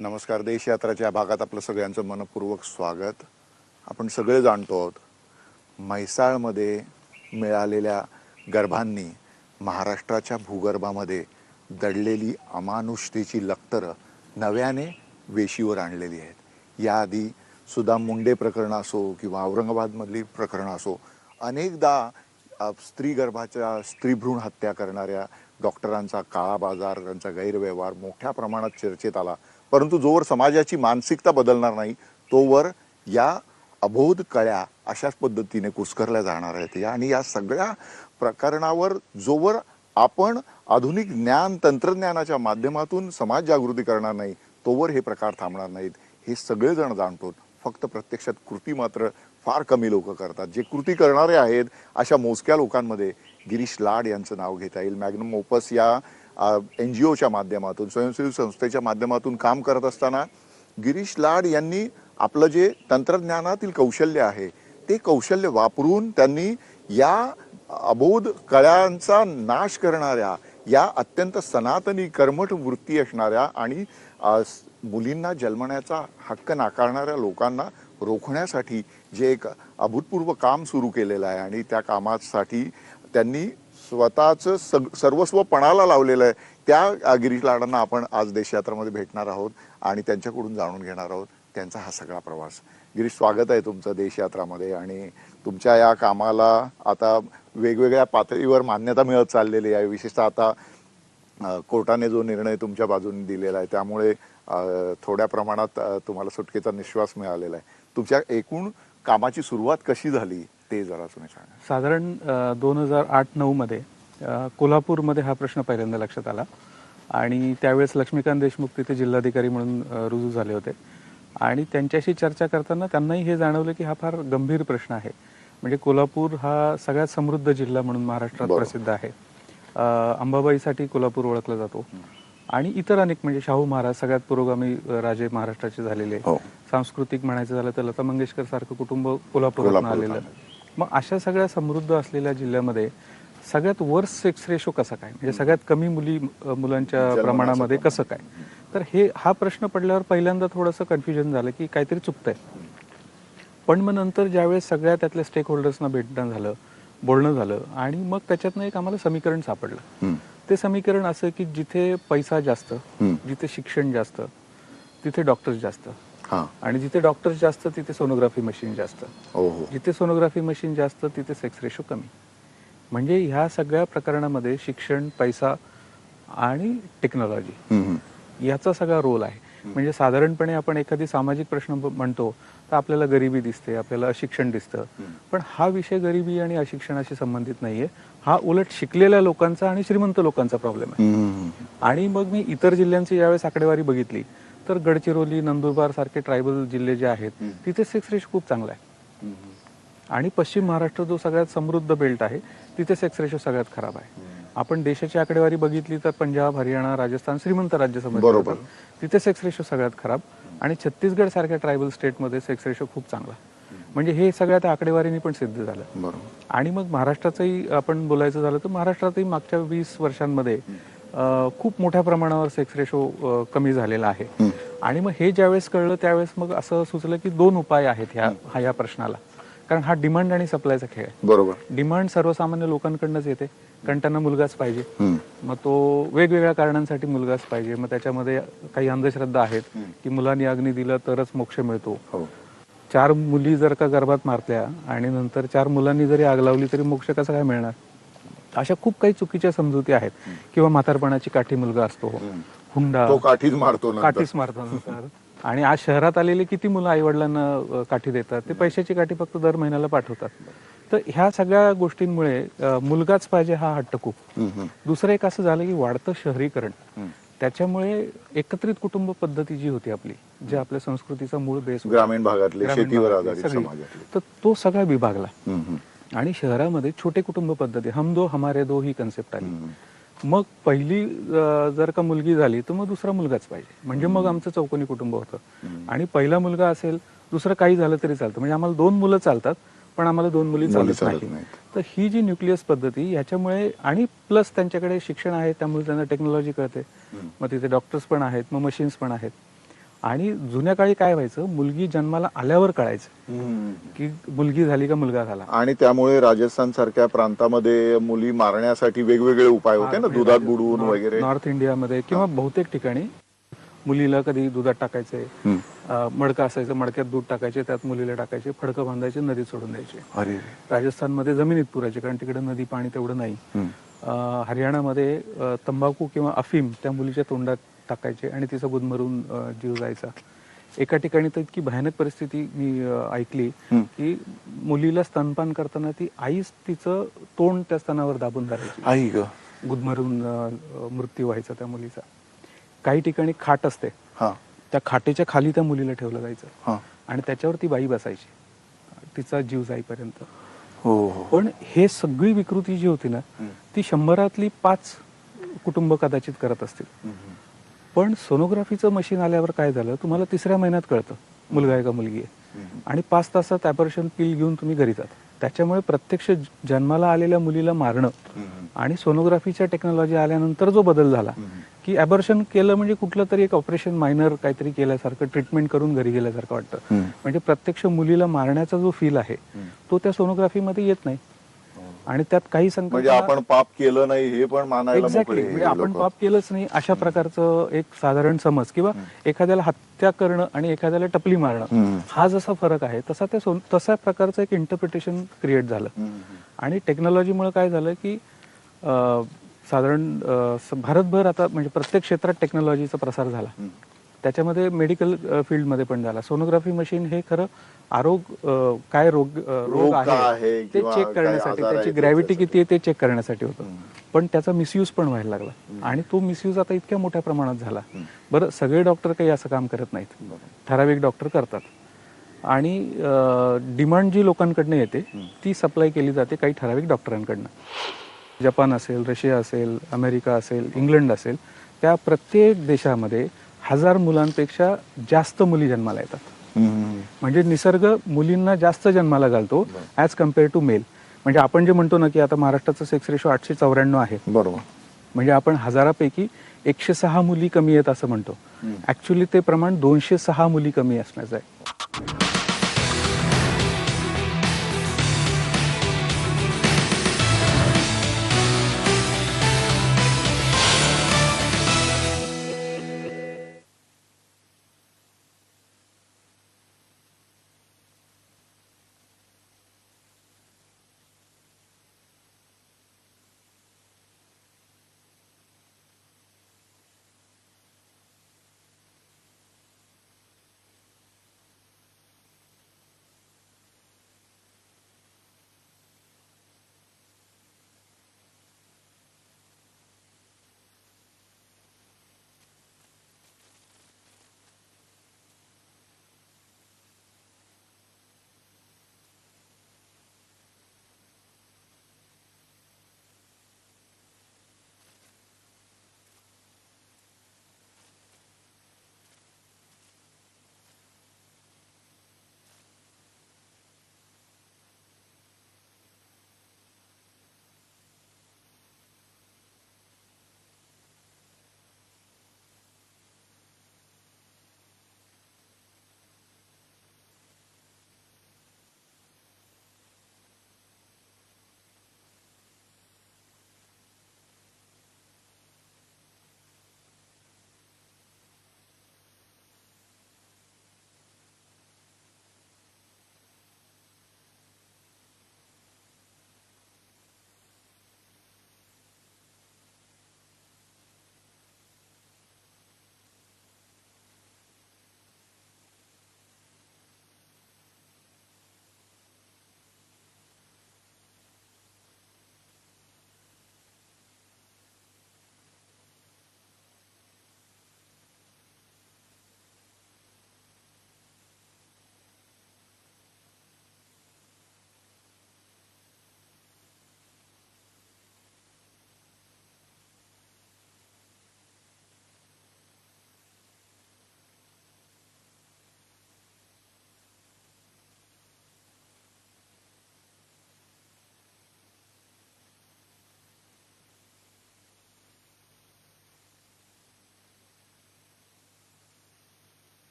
नमस्कार. देशयात्राच्या या भागात आपलं सगळ्यांचं मनपूर्वक स्वागत. आपण सगळे जाणतो आहोत, म्हैसाळमध्ये मिळालेल्या गर्भांनी महाराष्ट्राच्या भूगर्भामध्ये दडलेली अमानुषतेची लखतरं नव्याने वेशीवर आणलेली आहेत. याआधी सुदाम मुंडे प्रकरण असो किंवा औरंगाबादमधली प्रकरणं असो, अनेकदा स्त्री गर्भाच्या स्त्रीभ्रूण हत्या करणाऱ्या डॉक्टरांचा काळा बाजार, त्यांचा गैरव्यवहार मोठ्या प्रमाणात चर्चेत आला. परंतु जोवर समाजाची मानसिकता बदलणार नाही तोवर या अबोध कळ्या अशाच पद्धतीने कुस्करल्या जाणार आहेत. आणि या सगळ्या प्रकरणावर जोवर आपण आधुनिक ज्ञान तंत्रज्ञानाच्या माध्यमातून समाज जागृती करणार नाही तोवर हे प्रकार थांबणार नाहीत. हे सगळेजण जाणतो. फक्त प्रत्यक्षात कृती मात्र फार कमी लोक करतात. जे कृती करणारे आहेत अशा मोजक्या लोकांमध्ये गिरीश लाड यांचं नाव घेता येईल. मॅग्नम ओपस या NGOच्या माध्यमातून, स्वयंसेवी संस्थेच्या माध्यमातून काम करत असताना गिरीश लाड यांनी आपलं जे तंत्रज्ञानातील कौशल्य आहे ते कौशल्य वापरून त्यांनी या अबोध कळ्यांचा नाश करणाऱ्या, या अत्यंत सनातनी कर्मठ वृत्ती असणाऱ्या आणि मुलींना जन्मण्याचा हक्क नाकारणाऱ्या लोकांना रोखण्यासाठी जे एक अभूतपूर्व काम सुरू केलेलं आहे आणि त्या कामासाठी त्यांनी स्वतःचं सर्वस्व पणाला लावलेलं आहे. त्या गिरीश लाडांना आपण आज देशयात्रामध्ये भेटणार आहोत आणि त्यांच्याकडून जाणून घेणार आहोत त्यांचा हा सगळा प्रवास. गिरीश, स्वागत आहे तुमचं देशयात्रामध्ये. आणि तुमच्या या कामाला आता वेगवेगळ्या पातळीवर मान्यता मिळत चाललेली आहे. विशेषतः आता कोर्टाने जो निर्णय तुमच्या बाजूने दिलेला आहे त्यामुळे थोड्या प्रमाणात तुम्हाला सुटकेचा निश्वास मिळालेला आहे. तुमच्या एकूण कामाची सुरुवात कशी झाली ते जरा तुम्ही सांगा. साधारण 2008-9 मध्ये कोल्हापूरमध्ये हा प्रश्न पहिल्यांदा लक्षात आला आणि त्यावेळेस लक्ष्मीकांत देशमुख तिथे जिल्हाधिकारी म्हणून रुजू झाले होते आणि त्यांच्याशी चर्चा करताना त्यांनाही हे जाणवलं की हा फार गंभीर प्रश्न आहे. म्हणजे कोल्हापूर हा सगळ्यात समृद्ध जिल्हा म्हणून महाराष्ट्रात प्रसिद्ध आहे. अंबाबाईसाठी कोल्हापूर ओळखला जातो आणि इतर अनेक, म्हणजे शाहू महाराज सगळ्यात पुरोगामी राजे महाराष्ट्राचे झालेले. सांस्कृतिक म्हणायचं झालं तर लता मंगेशकर सारखं कुटुंब कोल्हापूरात आलेलं. मग अशा सगळ्या समृद्ध असलेल्या जिल्ह्यामध्ये सगळ्यात वर्स्ट सेक्स रेशो कसा काय, म्हणजे सगळ्यात कमी मुलांच्या प्रमाणामध्ये कसं काय. तर हा प्रश्न पडल्यावर पहिल्यांदा थोडंसं कन्फ्युजन झालं की काहीतरी चुकतंय. पण मग नंतर ज्यावेळेस सगळ्या त्यातल्या स्टेक होल्डर्सना भेटणं झालं, बोलणं झालं आणि मग त्याच्यातनं एक आम्हाला समीकरण सापडलं. ते समीकरण असं की जिथे पैसा जास्त, जिथे शिक्षण जास्त तिथे डॉक्टर्स जास्त, आणि जिथे डॉक्टर्स जास्त तिथे सोनोग्राफी मशीन जास्त, जिथे सोनोग्राफी मशीन जास्त तिथे सेक्स रेशो कमी. म्हणजे ह्या सगळ्या प्रकरणामध्ये शिक्षण, पैसा आणि टेक्नॉलॉजी याचा सगळा रोल आहे. म्हणजे साधारणपणे आपण एखादी सामाजिक प्रश्न म्हणतो तर आपल्याला गरिबी दिसते, आपल्याला अशिक्षण दिसतं. पण हा विषय गरिबी आणि अशिक्षणाशी संबंधित नाहीये. हा उलट शिकलेल्या लोकांचा आणि श्रीमंत लोकांचा प्रॉब्लेम आहे. आणि मग मी इतर जिल्ह्यांची ज्यावेळेस आकडेवारी बघितली तर गडचिरोली, नंदुरबार सारखे ट्रायबल जिल्हे जे आहेत तिथे सेक्स रेशो खूप चांगला आहे. आणि पश्चिम महाराष्ट्र जो सगळ्यात समृद्ध बेल्ट आहे तिथे सेक्स रेशो सगळ्यात खराब आहे. आपण देशाची आकडेवारी बघितली तर पंजाब, हरियाणा, राजस्थान श्रीमंत राज्य समजले तिथे सेक्स रेशो सगळ्यात खराब. आणि छत्तीसगड सारख्या ट्रायबल स्टेटमध्ये सेक्स रेशो खूप चांगला. म्हणजे हे सगळ्या त्या आकडेवारीने पण सिद्ध झालं. आणि मग महाराष्ट्राचंही आपण बोलायचं झालं तर महाराष्ट्रातही मागच्या 20 वर्षांमध्ये खूप मोठ्या प्रमाणावर सेक्स रेशो कमी झालेला आहे. आणि मग हे ज्यावेळेस कळलं त्यावेळेस मग असं सुचलं की 2 उपाय आहेत ह्या प्रश्नाला. कारण हा डिमांड आणि सप्लायचा खेळ आहे. बरोबर. डिमांड सर्वसामान्य लोकांकडनंच येते, कारण त्यांना मुलगाच पाहिजे. मग तो वेगवेगळ्या कारणांसाठी मुलगाच पाहिजे. मग त्याच्यामध्ये काही अंधश्रद्धा आहेत की मुलांनी अग्नी दिलं तरच मोक्ष मिळतो. 4 मुली जर का गर्भात मारल्या आणि नंतर 4 मुलांनी जरी आग लावली तरी मोक्ष कसा काय मिळणार. अशा खूप काही चुकीच्या समजुती आहेत. किंवा म्हातारपणाची काठी मुलगा असतो, हुंडा, काठीच मारतो. आणि आज शहरात आलेले किती मुलं आई वडिलांना काठी देतात, ते पैशाची काठी फक्त दर महिन्याला पाठवतात. तर ह्या सगळ्या गोष्टींमुळे मुलगाच पाहिजे हा हट्ट खूप. दुसरं एक असं झालं की वाढतं शहरीकरण, त्याच्यामुळे एकत्रित कुटुंब पद्धती जी होती आपली, जे आपल्या संस्कृतीचा मूळ बेस ग्रामीण भागातली शेतीवर आधारित समाजातली, तर तो सगळा विभागला. आणि शहरामध्ये छोटे कुटुंब पद्धती, हम दो हमारे दो ही कन्सेप्ट आली. मग पहिली जर का मुलगी झाली तर मग दुसरा मुलगाच पाहिजे. म्हणजे मग आमचं चौकोनी कुटुंब होतं. आणि पहिला मुलगा असेल, दुसरं काही झालं तरी चालतं. म्हणजे आम्हाला 2 मुलं चालतात पण आम्हाला 2 मुली चालत नाही. तर ही जी न्यूक्लियस पद्धती ह्याच्यामुळे, आणि प्लस त्यांच्याकडे शिक्षण आहे त्यामुळे त्यांना टेक्नॉलॉजी कळते. मग तिथे डॉक्टर्स पण आहेत, मग मशीन्स पण आहेत. आणि जुन्या काळी काय व्हायचं, मुलगी जन्माला आल्यावर कळायचं की मुलगी झाली का मुलगा झाला. आणि त्यामुळे राजस्थान सारख्या प्रांतामध्ये मुली मारण्यासाठी वेगवेगळे उपाय होते ना, दुधात बुडवून वगैरे. नॉर्थ इंडियामध्ये किंवा बहुतेक ठिकाणी मुलीला कधी दुधात टाकायचे, मडकं असायचं, मडक्यात दूध टाकायचे, त्यात मुलीला टाकायचे, फडकं बांधायचे, नदीत सोडून द्यायचे. अरे राजस्थानमध्ये जमिनीत पुरायचे, कारण तिकडे नदी पाणी तेवढं नाही. हरियाणामध्ये तंबाखू किंवा अफीम त्या मुलीच्या तोंडात टाकायचे आणि तिचा गुदमरून जीव जायचा. एका ठिकाणी तर इतकी भयानक परिस्थिती मी ऐकली की मुलीला स्तनपान करताना ती आईच तिचं तोंड त्या स्तनावर दाबून धरायची, आई ग. गुदमरून मृत्यू व्हायचा त्या मुलीचा. काही ठिकाणी खाट असते, त्या खाटेच्या खाली त्या मुलीला ठेवलं जायचं आणि त्याच्यावर ती बाई बसायची तिचा जीव जाईपर्यंत. पण हे सगळी विकृती जी होती ना, ती 100रातली 5 कुटुंब कदाचित करत असतील. पण सोनोग्राफीचं मशीन आल्यावर काय झालं, तुम्हाला 3ऱ्या महिन्यात कळतं मुलगा आहे का मुलगी आहे, आणि 5 तासात ॲबॉर्शन पिल घेऊन तुम्ही घरी जाता. त्याच्यामुळे प्रत्यक्ष जन्माला आलेल्या मुलीला मारणं आणि सोनोग्राफीच्या टेक्नॉलॉजी आल्यानंतर जो बदल झाला की ॲबॉर्शन केलं म्हणजे कुठलं तरी एक ऑपरेशन मायनर काहीतरी केल्यासारखं, ट्रीटमेंट करून घरी गेल्यासारखं वाटतं. म्हणजे प्रत्यक्ष मुलीला मारण्याचा जो फील आहे तो त्या सोनोग्राफीमध्ये येत नाही. आणि त्यात काही म्हणजे आपण पाप केलं नाही हे पण मानायला एक्झॅक्टली, म्हणजे आपण पाप केलंच नाही अशा प्रकारचं एक साधारण समज, किंवा एखाद्याला हत्या करणं आणि एखाद्याला टपली मारणं हा जसा फरक आहे तसा तसा प्रकारचं एक इंटरप्रिटेशन क्रिएट झालं. आणि टेक्नॉलॉजीमुळे काय झालं की साधारण भारतभर आता म्हणजे प्रत्येक क्षेत्रात टेक्नॉलॉजीचा प्रसार झाला. त्याच्यामध्ये मेडिकल फील्डमध्ये पण झाला. सोनोग्राफी मशीन हे खरं काय रोग आहे ते चेक करण्यासाठी, त्याची ग्रॅव्हिटी किती आहे ते चेक करण्यासाठी होतं. पण त्याचा मिसयूज पण व्हायला लागला आणि तो मिसयूज आता इतक्या मोठ्या प्रमाणात झाला. बरं, सगळे डॉक्टर काही असं काम करत नाहीत, ठराविक डॉक्टर करतात. आणि डिमांड जी लोकांकडनं येते ती सप्लाय केली जाते काही ठराविक डॉक्टरांकडनं. जपान असेल, रशिया असेल, अमेरिका असेल, इंग्लंड असेल, त्या प्रत्येक देशामध्ये 1000 मुलांपेक्षा जास्त मुली जन्माला येतात. म्हणजे निसर्ग मुलींना जास्त जन्माला घालतो ॲज कम्पेअर टू मेल. म्हणजे आपण जे म्हणतो ना की आता महाराष्ट्राचं सेक्स रेशो 894 आहे, बरोबर, म्हणजे आपण 1000पैकी 106 मुली कमी आहेत असं म्हणतो. ऍक्च्युली ते प्रमाण 206 मुली कमी असण्याचं आहे.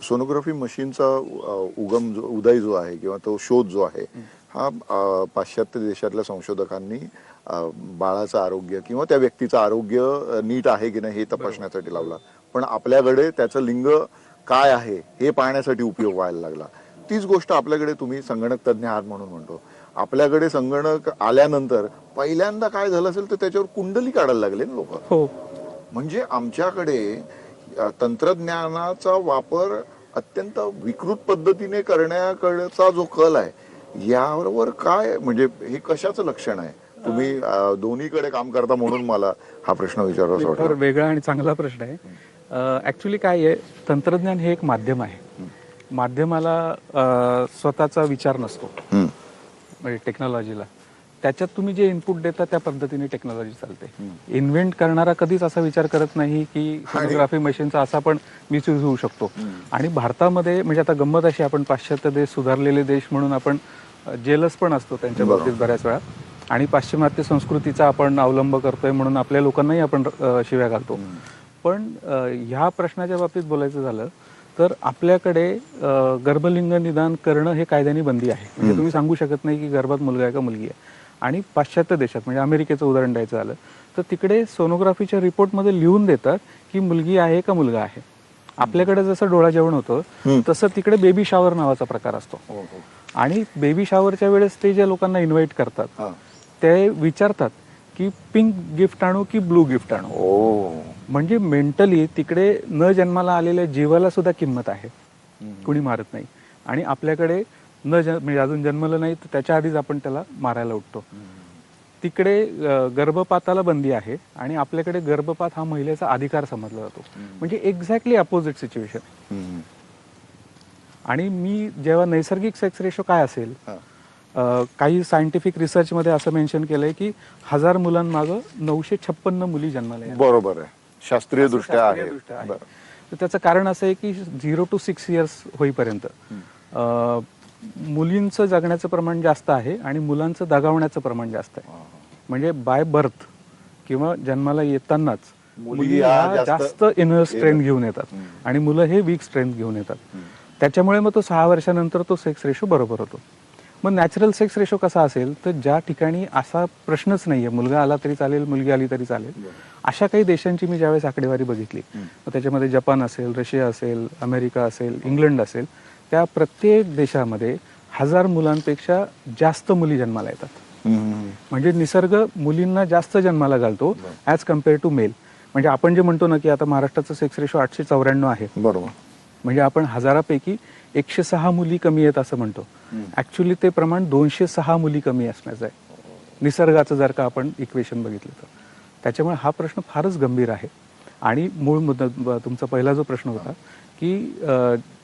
सोनोग्राफी मशीनचा उदय जो आहे किंवा तो शोध जो आहे हा पाश्चात्य देशातल्या संशोधकांनी बाळाचं आरोग्य किंवा त्या व्यक्तीचं आरोग्य नीट आहे की नाही हे तपासण्यासाठी लावला, पण आपल्याकडे त्याचं लिंग काय आहे हे पाहण्यासाठी उपयोग व्हायला लागला. तीच गोष्ट आपल्याकडे तुम्ही संगणक तज्ज्ञ आहात म्हणून म्हणतो. आपल्याकडे संगणक आल्यानंतर पहिल्यांदा काय झालं असेल तर त्याच्यावर कुंडली काढायला लागले ना लोक. हो, म्हणजे आमच्याकडे तंत्रज्ञानाचा वापर अत्यंत विकृत पद्धतीने करण्याकडचा जो कल आहे यावर काय म्हणजे हे कशाचं लक्षण आहे? तुम्ही दोन्हीकडे काम करता म्हणून मला हा प्रश्न विचारायचा फार वाटला. वेगळा आणि चांगला प्रश्न आहे. ऍक्च्युली काय आहे, तंत्रज्ञान हे एक माध्यम आहे. माध्यमाला स्वतःचा विचार नसतो, म्हणजे टेक्नॉलॉजीला. त्याच्यात तुम्ही जे इनपुट देता त्या पद्धतीने टेक्नॉलॉजी चालते. इन्व्हेंट करणारा कधीच असा विचार करत नाही की सोनोग्राफी मशीनचा असा पण मिसयूज होऊ शकतो. आणि भारतामध्ये म्हणजे आता गंमत अशी, आपण पाश्चात्य देश, सुधारलेले देश म्हणून आपण जेलस पण असतो त्यांच्या बाबतीत बऱ्याच वेळा. आणि पाश्चिमात्य संस्कृतीचा आपण अवलंब करतोय म्हणून आपल्या लोकांनाही आपण शिव्या घालतो. पण ह्या प्रश्नाच्या बाबतीत बोलायचं झालं तर आपल्याकडे गर्भलिंग निदान करणं हे कायद्याने बंदी आहे. म्हणजे तुम्ही सांगू शकत नाही की गर्भात मुलगा आहे का मुलगी आहे. आणि पाश्चात्य देशात म्हणजे अमेरिकेचं उदाहरण द्यायचं झालं तर तिकडे सोनोग्राफीच्या रिपोर्टमध्ये लिहून देतात की मुलगी आहे का मुलगा आहे. आपल्याकडे जसं डोळा जेवण होतं तसं तिकडे बेबी शॉवर नावाचा प्रकार असतो. आणि बेबी शॉवरच्या वेळेस ते ज्या लोकांना इन्व्हाइट करतात ते विचारतात की पिंक गिफ्ट आणू की ब्लू गिफ्ट आणू. म्हणजे मेंटली तिकडे न जन्माला आलेल्या जीवाला सुद्धा किंमत आहे, कुणी मारत नाही. आणि आपल्याकडे म्हणजे अजून जन्मलं नाही तर त्याच्या आधीच आपण त्याला मारायला उठतो. तिकडे गर्भपाताला बंदी आहे आणि आपल्याकडे गर्भपात हा महिलेचा अधिकार समजला जातो. म्हणजे एक्झॅक्टली अपोजिट सिच्युएशन. आणि मी जेव्हा नैसर्गिक सेक्स रेशो काय असेल, काही सायंटिफिक रिसर्चमध्ये असं मेन्शन केलंय की 1000 मुलांमागं 956 मुली जन्माला येतात. बरोबर आहे, शास्त्रीय दृष्ट्या आहे. तर त्याचं कारण असं आहे की 0 to 6 इयर्स होईपर्यंत मुलींचं जगण्याचं प्रमाण जास्त आहे आणि मुलांचं दगावण्याचं प्रमाण जास्त आहे. म्हणजे बाय बर्थ किंवा जन्माला येतानाच मुली जास्त इनर स्ट्रेंथ घेऊन येतात आणि मुलं हे वीक स्ट्रेंथ घेऊन येतात. त्याच्यामुळे मग तो 6 वर्षानंतर तो सेक्स रेशो बरोबर होतो. मग नॅचरल सेक्स रेशो कसा असेल तर ज्या ठिकाणी असा प्रश्नच नाहीये, मुलगा आला तरी चालेल मुलगी आली तरी चालेल, अशा काही देशांची मी ज्यावेळेस आकडेवारी बघितली, त्याच्यामध्ये जपान असेल, रशिया असेल, अमेरिका असेल, इंग्लंड असेल, त्या प्रत्येक देशामध्ये 1000 मुलांपेक्षा जास्त मुली जन्माला येतात. म्हणजे निसर्ग मुलींना जास्त जन्माला घालतो ऍज कम्पेअर टू मेल. म्हणजे आपण जे म्हणतो ना की आता महाराष्ट्राचं सेक्स रेशो 894 आहे, बरोबर, म्हणजे आपण 1000पैकी 106 मुली कमी आहेत असं म्हणतो. ऍक्च्युली ते प्रमाण 206 मुली कमी असण्याचं आहे निसर्गाचं, जर का आपण इक्वेशन बघितलं तर. त्याच्यामुळे हा प्रश्न फारच गंभीर आहे. आणि मूळ मुद्दा तुमचा पहिला जो प्रश्न होता की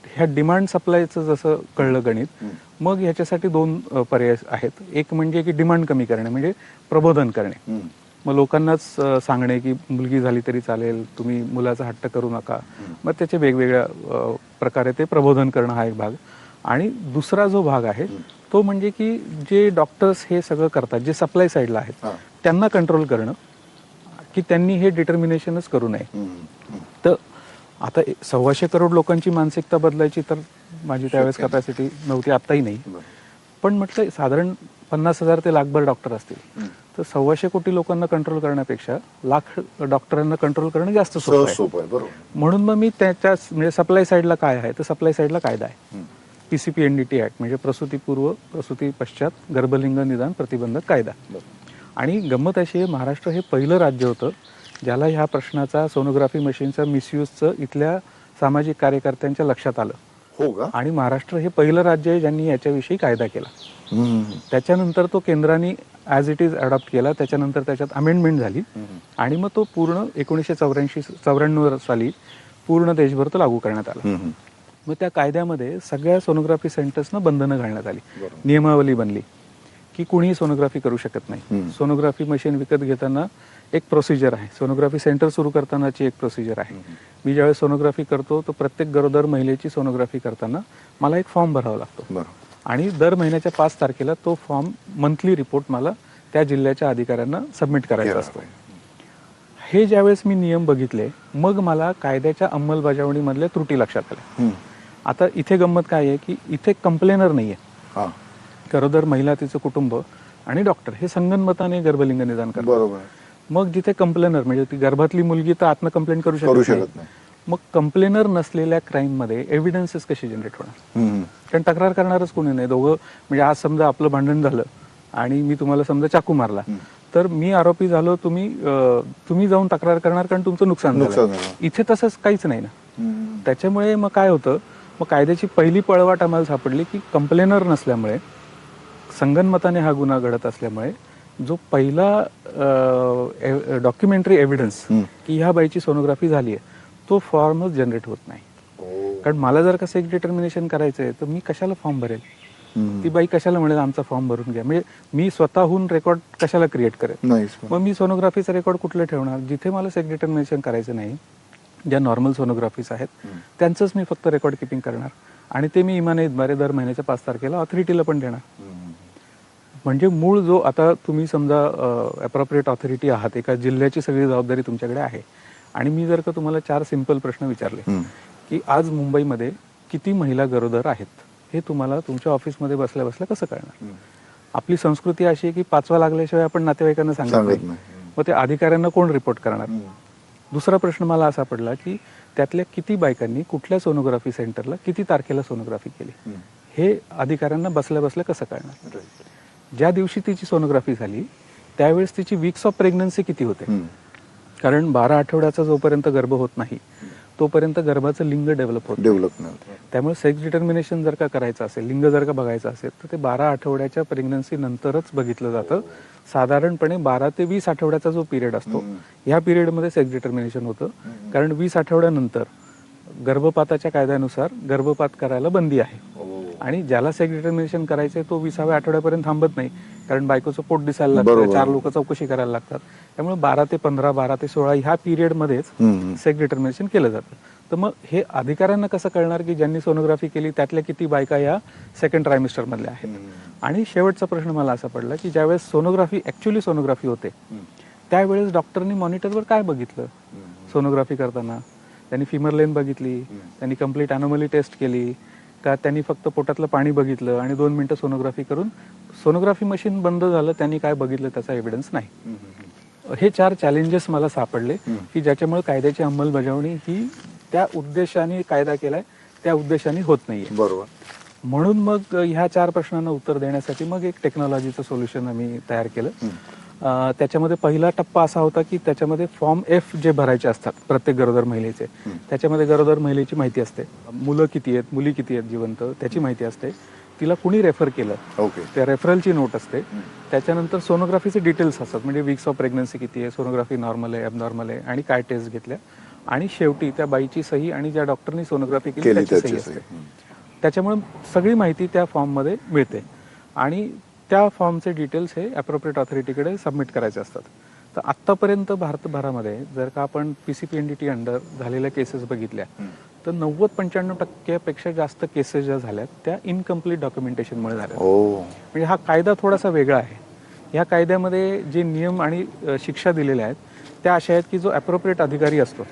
ह्या डिमांड सप्लायचं जसं कळलं गणित, मग ह्याच्यासाठी 2 पर्याय आहेत. एक म्हणजे की डिमांड कमी करणे, म्हणजे प्रबोधन करणे. मग लोकांनाच सांगणे की मुलगी झाली तरी चालेल, तुम्ही मुलाचा हट्ट करू नका. मग त्याचे वेगवेगळ्या प्रकारे ते प्रबोधन करणं हा एक भाग. आणि दुसरा जो भाग आहे तो म्हणजे की जे डॉक्टर्स हे सगळं करतात, जे सप्लाय साईडला आहेत, त्यांना कंट्रोल करणं की त्यांनी हे डिटर्मिनेशनच करू नये. तर आता 125 करोड लोकांची मानसिकता बदलायची तर माझी त्यावेळेस कॅपॅसिटी नव्हती, आत्ताही नाही. पण म्हटलं साधारण 50,000 ते लाखभर डॉक्टर असतील तर 125 कोटी लोकांना कंट्रोल करण्यापेक्षा लाख डॉक्टरांना कंट्रोल करणं जास्त सोपं आहे. म्हणून मग मी त्याच्या म्हणजे सप्लाय साईडला काय आहे तर सप्लाय साईडला कायदा आहे, PCPNDT ऍक्ट, म्हणजे प्रसूतीपूर्व प्रसूती पश्चात गर्भलिंग निदान प्रतिबंधक कायदा. आणि गंमत अशी आहे, महाराष्ट्र हे पहिलं राज्य होतं ज्याला ह्या प्रश्नाचा, सोनोग्राफी मशीनचा मिसयूजचं इथल्या सामाजिक कार्यकर्त्यांच्या लक्षात आलं. हो का? आणि महाराष्ट्र हे पहिलं राज्य आहे ज्यांनी याच्याविषयी कायदा केला. त्याच्यानंतर तो केंद्राने ऍज इट इज अडॉप्ट केला. त्याच्यानंतर त्याच्यात अमेंडमेंट झाली आणि मग तो पूर्ण 1994 साली पूर्ण देशभर तो लागू करण्यात आला. मग त्या कायद्यामध्ये सगळ्या सोनोग्राफी सेंटर्सना बंधनं घालण्यात आली, नियमावली बनली की कुणीही सोनोग्राफी करू शकत नाही. सोनोग्राफी मशीन विकत घेताना एक प्रोसिजर आहे, सोनोग्राफी सेंटर सुरू करतानाची एक प्रोसिजर आहे. मी ज्यावेळेस सोनोग्राफी करतो तर प्रत्येक गरोदर महिलेची सोनोग्राफी करताना मला एक फॉर्म भरावा लागतो आणि दर महिन्याच्या 5 तारखेला तो फॉर्म मंथली रिपोर्ट मला त्या जिल्ह्याच्या अधिकाऱ्यांना सबमिट करायचा असतो. हे ज्यावेळेस मी नियम बघितले मग मला कायद्याच्या अंमलबजावणीमधल्या त्रुटी लक्षात आल्या. आता इथे गंमत काय आहे की इथे कंप्लेनर नाही आहे. हां गरोदर महिला, तिचं कुटुंब आणि डॉक्टर हे संगनमताने गर्भलिंग निदान करतात. बरोबर मग जिथे कंप्लेनर म्हणजे ती गर्भातली मुलगी तर आत्म कंप्लेंट करू करू शकत शकत नाही. मग कंप्लेनर नसलेल्या क्राईममध्ये एव्हिडन्सेस कसे जनरेट होणार? कारण तक्रार करणारच कोणी नाही. दोघं म्हणजे आज समजा आपलं भांडण झालं आणि मी तुम्हाला समजा चाकू मारला, तर मी आरोपी झालो, तुम्ही जाऊन तक्रार करणार कारण तुमचं नुकसान झालं. इथे तसंच काहीच नाही ना. त्याच्यामुळे मग काय होतं, मग कायद्याची पहिली पळवाट आम्हाला सापडली की कंप्लेनर नसल्यामुळे, संगनमताने हा गुन्हा घडत असल्यामुळे जो पहिला डॉक्युमेंटरी एव्हिडन्स की ह्या बाईची सोनोग्राफी झाली आहे तो फॉर्मच जनरेट होत नाही. कारण मला जर का सेक्स डिटर्मिनेशन करायचं आहे तर मी कशाला फॉर्म भरेल? ती बाई कशाला म्हणेल आमचा फॉर्म भरून घ्या? म्हणजे मी स्वतःहून रेकॉर्ड कशाला क्रिएट करेल? मग मी सोनोग्राफीचा रेकॉर्ड कुठलं ठेवणार? जिथे मला सेक्स डिटर्मिनेशन करायचं नाही, ज्या नॉर्मल सोनोग्राफीज आहेत त्यांचंच मी फक्त रेकॉर्ड किपिंग करणार आणि ते मी इमानतद्वारे दर महिन्याच्या 5 तारखेला ऑथॉरिटीला पण देणार. म्हणजे मूळ जो आता तुम्ही समजा अप्रोप्रिएट ऑथॉरिटी आहात, एका जिल्ह्याची सगळी जबाबदारी तुमच्याकडे आहे आणि मी जर का तुम्हाला 4 सिंपल प्रश्न विचारले की आज मुंबईमध्ये किती महिला गरोदर आहेत, हे तुम्हाला तुमच्या ऑफिसमध्ये बसल्या बसल्या कसं कळणार? आपली संस्कृती अशी आहे की 5वा लागल्याशिवाय आपण नातेवाईकांना सांगत नाही. मग ते अधिकाऱ्यांना कोण रिपोर्ट करणार? दुसरा प्रश्न मला असा पडला की त्यातल्या किती बायकांनी कुठल्या सोनोग्राफी सेंटरला किती तारखेला सोनोग्राफी केली, हे अधिकाऱ्यांना बसल्या बसल्या कसं कळणार? ज्या दिवशी तिची सोनोग्राफी झाली त्यावेळेस तिची वीक्स ऑफ प्रेग्नन्सी किती होते? कारण 12 आठवड्याचा जोपर्यंत गर्भ होत नाही तोपर्यंत गर्भाचं लिंग डेव्हलप नाही. त्यामुळे सेक्स डिटर्मिनेशन जर का करायचं असेल, लिंग जर का बघायचं असेल तर ते 12 आठवड्याच्या प्रेग्नन्सी नंतरच बघितलं जातं. साधारणपणे 12 ते 20 आठवड्याचा जो पिरियड असतो ह्या पिरियडमध्ये सेक्स डिटर्मिनेशन होतं. कारण 20 आठवड्यानंतर गर्भपाताच्या कायद्यानुसार गर्भपात करायला बंदी आहे आणि ज्याला सेक्स डिटर्मिनेशन करायचंय तो 20व्या आठवड्यापर्यंत थांबत नाही. कारण बायकोचं पोट दिसायला लागतं, 4 लोक चौकशी करायला लागतात. त्यामुळे 12 ते 15, 12 ते 16 ह्या पिरियडमध्येच सेक्स डिटर्मिनेशन केलं जातं. तर मग हे अधिकाऱ्यांना कसं कळणार की ज्यांनी सोनोग्राफी केली त्यातल्या किती बायका या सेकंड ट्रायमिस्टर मधल्या आहेत? आणि शेवटचा प्रश्न मला असा पडला की ज्यावेळेस ऍक्च्युअली सोनोग्राफी होते त्यावेळेस डॉक्टरनी मॉनिटरवर काय बघितलं सोनोग्राफी करताना? त्यांनी फिमर लेन बघितली, त्यांनी कम्प्लीट अॅनोमली टेस्ट केली का त्यांनी फक्त पोटातलं पाणी बघितलं आणि 2 मिनिटं सोनोग्राफी करून सोनोग्राफी मशीन बंद झालं, त्यांनी काय बघितलं त्याचा एव्हिडन्स नाही? हे 4 चॅलेंजेस मला सापडले की ज्याच्यामुळे कायद्याची अंमलबजावणी ही त्या उद्देशाने कायदा केलाय त्या उद्देशाने होत नाहीये. बरोबर. म्हणून मग ह्या 4 प्रश्नांना उत्तर देण्यासाठी मग एक टेक्नॉलॉजीचं सोल्युशन आम्ही तयार केलं. त्याच्यामध्ये पहिला टप्पा असा होता की त्याच्यामध्ये फॉर्म F जे भरायचे असतात प्रत्येक गरोदर महिलेचे, त्याच्यामध्ये गरोदर महिलेची माहिती असते, मुलं किती आहेत, मुली किती आहेत जिवंत त्याची माहिती असते, तिला कुणी रेफर केलं त्या रेफरलची नोट असते, त्याच्यानंतर सोनोग्राफीचे डिटेल्स असतात म्हणजे वीक्स ऑफ प्रेग्नन्सी किती आहे, सोनोग्राफी नॉर्मल आहे, ॲबनॉर्मल आहे आणि काय टेस्ट घेतल्या आणि शेवटी त्या बाईची सही आणि ज्या डॉक्टरनी सोनोग्राफी केली त्याची सही असते. त्याच्यामुळे सगळी माहिती त्या फॉर्ममध्ये मिळते आणि त्या फॉर्मचे डिटेल्स हे अप्रोप्रिएट ऑथॉरिटीकडे सबमिट करायचे असतात. तर आत्तापर्यंत भारतभरामध्ये जर का आपण PCPNDT अंडर झालेल्या केसेस बघितल्या तर 90-95% जास्त केसेस ज्या झाल्यात त्या इनकम्प्लीट डॉक्युमेंटेशनमुळे झाल्या. म्हणजे हा कायदा थोडासा वेगळा आहे. या कायद्यामध्ये जे नियम आणि शिक्षा दिलेल्या आहेत त्या अशा आहेत की जो अप्रोप्रिएट अधिकारी असतो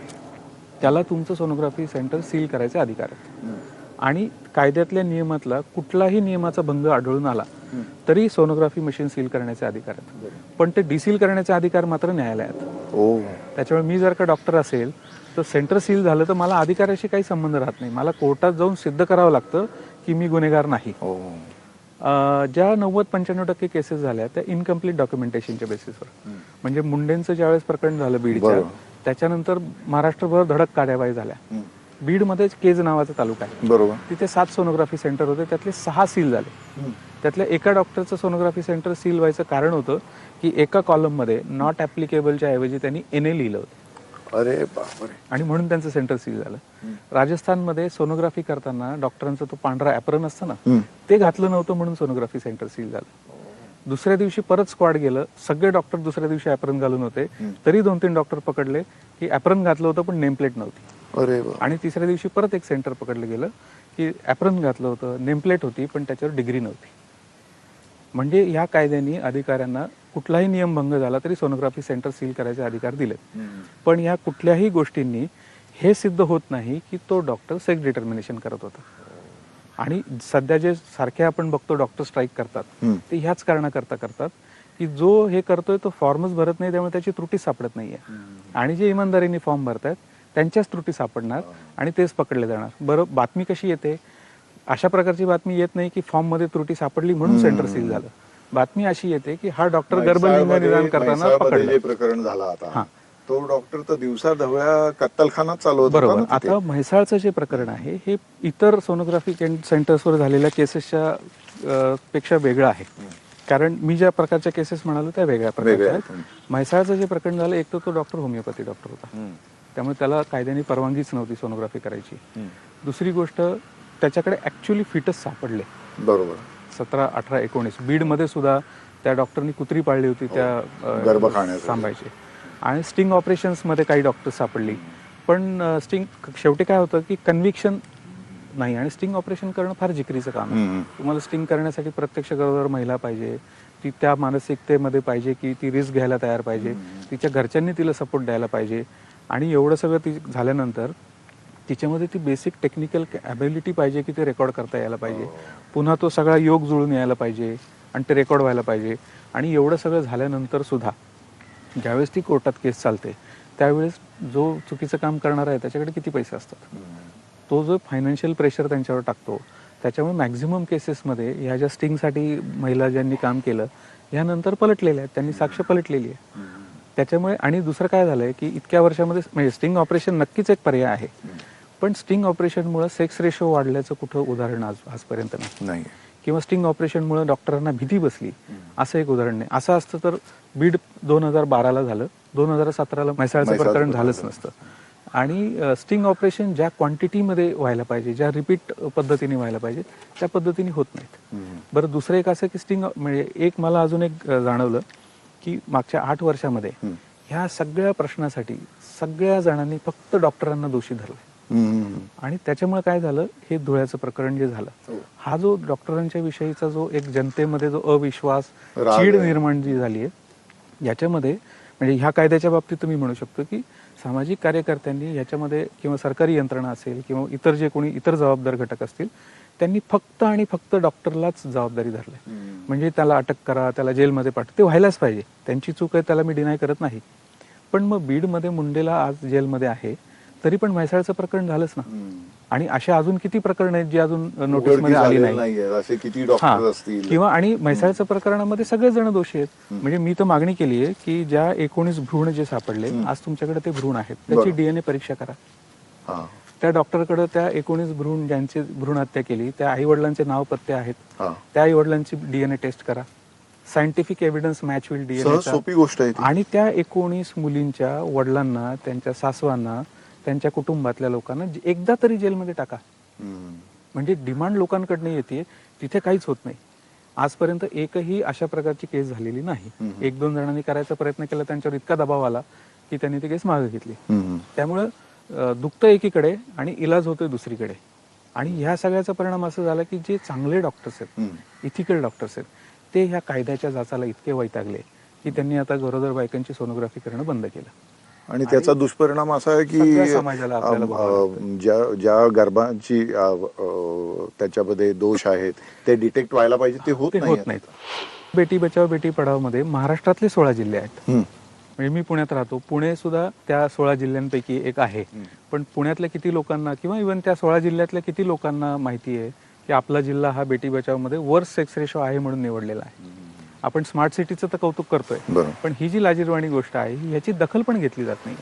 त्याला तुमचं सोनोग्राफी सेंटर सील करायचे अधिकार आहेत आणि कायद्यातल्या नियमातला कुठलाही नियमाचा भंग आढळून आला तरी सोनोग्राफी मशीन सील करण्याचे अधिकार आहेत. पण ते डिसील करण्याचे अधिकार मात्र न्यायालयात. त्याच्यामुळे मी जर का डॉक्टर असेल तर सेंटर सील झालं तर मला अधिकाराशी काही संबंध राहत नाही. मला कोर्टात जाऊन सिद्ध करावं लागतं की मी गुन्हेगार नाही. ज्या 90-95% केसेस झाल्या त्या इनकम्प्लीट डॉक्युमेंटेशनच्या बेसिसवर. म्हणजे मुंडेंचं ज्यावेळेस प्रकरण झालं बीडच्या, त्याच्यानंतर महाराष्ट्रभर धडक कारवाई झाल्या. बीडमध्येच केज नावाचा तालुका आहे, बरोबर, तिथे 7 सोनोग्राफी सेंटर होते, त्यातले 6 सील झाले. त्यातल्या एका डॉक्टरचं सोनोग्राफी सेंटर सील व्हायचं कारण होतं की एका कॉलममध्ये नॉट ॲप्लिकेबलच्या ऐवजी त्यांनी NA लिहिलं होतं. अरे बापरे. आणि म्हणून त्यांचं सेंटर सील झालं. राजस्थानमध्ये सोनोग्राफी करताना डॉक्टरांचा तो पांढरा ॲप्रन असतं ना ते घातलं नव्हतं म्हणून सोनोग्राफी सेंटर सील झालं. दुसऱ्या दिवशी परत स्क्वॉड गेलं, सगळे डॉक्टर दुसऱ्या दिवशी ॲप्रन घालून होते, तरी 2-3 डॉक्टर पकडले की ॲप्रन घातलं होतं पण नेमप्लेट नव्हती. आणि तिसऱ्या दिवशी परत एक सेंटर पकडलं गेलं की ॲप्रन घातलं होतं, नेमप्लेट होती पण त्याच्यावर डिग्री नव्हती. म्हणजे या कायद्याने अधिकाऱ्यांना कुठलाही नियम भंग झाला तरी सोनोग्राफी सेंटर सील करायचे अधिकार दिले. पण या कुठल्याही गोष्टींनी हे सिद्ध होत नाही की तो डॉक्टर सेक्स डिटर्मिनेशन करत होता. आणि सध्या जे सारखे आपण बघतो डॉक्टर स्ट्राईक करतात ते ह्याच कारणाकरता करतात की जो हे करतोय तो फॉर्मच भरत नाही, त्यामुळे त्याची त्रुटी सापडत नाहीये. आणि जे इमानदारीने फॉर्म भरतायत त्यांच्याच त्रुटी सापडणार आणि तेच पकडले जाणार. बरं, बातमी कशी येते? अशा प्रकारची बातमी येत नाही की फॉर्म मध्ये त्रुटी सापडली म्हणून सेंटर सील झालं. बातमी अशी येते की हा डॉक्टर गर्भलिंग निदान करताना म्हैसाळमध्ये पकडला. जे प्रकरण झालं आता, हां. तो डॉक्टर तर दिवसा ढवळ्या कत्तलखाना चालवत होता बरोबर. ना तिथे. आता म्हैसाळचं जे प्रकरण आहे हे इतर सोनोग्राफी सेंटर्सवर झालेल्या केसेसच्या पेक्षा वेगळं आहे. कारण मी ज्या प्रकारच्या केसेस म्हणालो त्या वेगळ्या प्रकारच्या आहेत. म्हैसाळचं जे प्रकरण झालं, एक तर तो डॉक्टर होमिओपॅथी डॉक्टर होता, त्यामुळे त्याला कायद्याने परवानगीच नव्हती सोनोग्राफी करायची. दुसरी गोष्ट, त्याच्याकडे ऍक्च्युअली फिटस सापडले. बरोबर. 17, 18, 19 बीडमध्ये सुद्धा त्या डॉक्टरनी कुत्री पाळली होती त्या गर्भ खाण्यासाठी. सांभायची. आणि स्टिंग ऑपरेशन्समध्ये काही डॉक्टर्स सापडली. पण स्टिंग शेवटी काय होतं की कन्व्हिक्शन नाही, आणि स्टिंग ऑपरेशन करणं फार जिकरीचं काम आहे. तुम्हाला स्टिंग करण्यासाठी प्रत्यक्ष गरोदर महिला पाहिजे, ती त्या मानसिकतेमध्ये पाहिजे की ती रिस्क घ्यायला तयार पाहिजे, तिच्या घरच्यांनी तिला सपोर्ट द्यायला पाहिजे. आणि एवढं सगळं ती झाल्यानंतर तिच्यामध्ये ती बेसिक टेक्निकल ॲबिलिटी पाहिजे की ते रेकॉर्ड करता यायला पाहिजे. पुन्हा तो सगळा योग जुळून यायला पाहिजे आणि ते रेकॉर्ड व्हायला पाहिजे. आणि एवढं सगळं झाल्यानंतर सुद्धा ज्यावेळेस ती कोर्टात केस चालते त्यावेळेस जो चुकीचं काम करणार आहे त्याच्याकडे किती पैसे असतात, तो जो फायनान्शियल प्रेशर त्यांच्यावर टाकतो, त्याच्यामुळे मॅक्झिमम केसेसमध्ये ह्या ज्या स्टिंगसाठी महिला ज्यांनी काम केलं ह्यानंतर पलटलेल्या आहेत, त्यांनी साक्ष पलटलेली आहे. त्याच्यामुळे आणि दुसरं काय झालंय की इतक्या वर्षामध्ये म्हणजे स्टिंग ऑपरेशन नक्कीच एक पर्याय आहे, पण स्टिंग ऑपरेशनमुळे सेक्स रेशो वाढल्याचं कुठं उदाहरण आजपर्यंत नाही. किंवा स्टिंग ऑपरेशनमुळे डॉक्टरांना भीती बसली असं एक उदाहरण नाही. असं असतं तर बीड 2012ला झालं, 2017ला म्हैसाळचं प्रकरण झालंच नसतं. आणि स्टिंग ऑपरेशन ज्या क्वांटिटीमध्ये व्हायला पाहिजे, ज्या रिपीट पद्धतीने व्हायला पाहिजे त्या पद्धतीने होत नाहीत. बरं, दुसरं एक असं की स्टिंग म्हणजे एक मला अजून एक जाणवलं की मागच्या 8 वर्षामध्ये ह्या सगळ्या प्रश्नासाठी सगळ्या जणांनी फक्त डॉक्टरांना दोषी धरलं. आणि त्याच्यामुळे काय झालं, हे धुळ्याचं प्रकरण जे झालं, हा जो डॉक्टरांच्या विषयीचा जो एक जनतेमध्ये जो अविश्वास, चीड निर्माण जी झाली आहे, याच्यामध्ये म्हणजे ह्या कायद्याच्या बाबतीत तुम्ही म्हणू शकतो की सामाजिक कार्यकर्त्यांनी याच्यामध्ये किंवा सरकारी यंत्रणा असेल किंवा इतर जे कोणी इतर जबाबदार घटक असतील त्यांनी फक्त आणि फक्त डॉक्टरलाच जबाबदारी धरली. म्हणजे त्याला अटक करा, त्याला जेलमध्ये पाठवा, ते व्हायलाच पाहिजे, त्यांची चूक आहे, त्याला मी डिनाय करत नाही. पण मग बीडमध्ये मुंडेला आज जेलमध्ये आहे, तरी पण म्हैसाळचं प्रकरण झालंच ना. आणि अशा अजून किती प्रकरण आहेत जी अजून नोटीसमध्ये आली नाही. असे किती डॉक्टर असतील किंवा आणि म्हैसाळच्या प्रकरणामध्ये सगळेजण दोषी आहेत. म्हणजे मी तर मागणी केली आहे की ज्या 19 भ्रूण जे सापडले, आज तुमच्याकडे ते भ्रूण आहेत, त्याची DNA परीक्षा करा. त्या डॉक्टरकडे त्या 19 भ्रूण ज्यांची भ्रूण हत्या केली त्या आई वडिलांचे नाव पत्ते आहेत, त्या आई वडिलांची DNA टेस्ट करा. सायंटिफिक एव्हिडन्स मॅच होईल DNA. सोपी गोष्ट आहे. आणि त्या 19 मुलींच्या वडिलांना, त्यांच्या सासवांना, त्यांच्या कुटुंबातल्या लोकांना एकदा तरी जेलमध्ये टाका. म्हणजे डिमांड लोकांकडनं येते, तिथे काहीच होत नाही. आजपर्यंत एकही अशा प्रकारची केस झालेली नाही. 1-2 जणांनी करायचा प्रयत्न केला, त्यांच्यावर इतका दबाव आला की त्यांनी ती केस मागे घेतली. त्यामुळं दुखतं एकीकडे आणि इलाज होतोय दुसरीकडे. आणि ह्या सगळ्याचा परिणाम असा झाला की जे चांगले डॉक्टर्स आहेत, इथिकल डॉक्टर्स आहेत, ते ह्या कायद्याच्या जाचाला इतके वैतागले की त्यांनी आता गरोदर बायकांची सोनोग्राफी करणं बंद केलं. आणि त्याचा दुष्परिणाम असा आहे की समाजाला आपल्याला ज्या गर्भांची त्याच्यामध्ये दोष आहेत ते डिटेक्ट व्हायला पाहिजे ते होत नाहीत. बेटी बचाव बेटी पढाव मध्ये महाराष्ट्रातले 16 जिल्हे आहेत. म्हणजे मी पुण्यात राहतो, पुणे सुद्धा त्या 16 जिल्ह्यांपैकी एक आहे. पण पुण्यातल्या किती लोकांना किंवा इव्हन त्या 16 जिल्ह्यातल्या किती लोकांना माहिती आहे की आपला जिल्हा हा बेटी बचाव मध्ये वर्स्ट सेक्स रेशो आहे म्हणून निवडलेला आहे. आपण स्मार्ट सिटीचं तर कौतुक करतोय, पण ही जी लाजिरवाणी गोष्ट आहे ह्याची दखल पण घेतली जात नाही.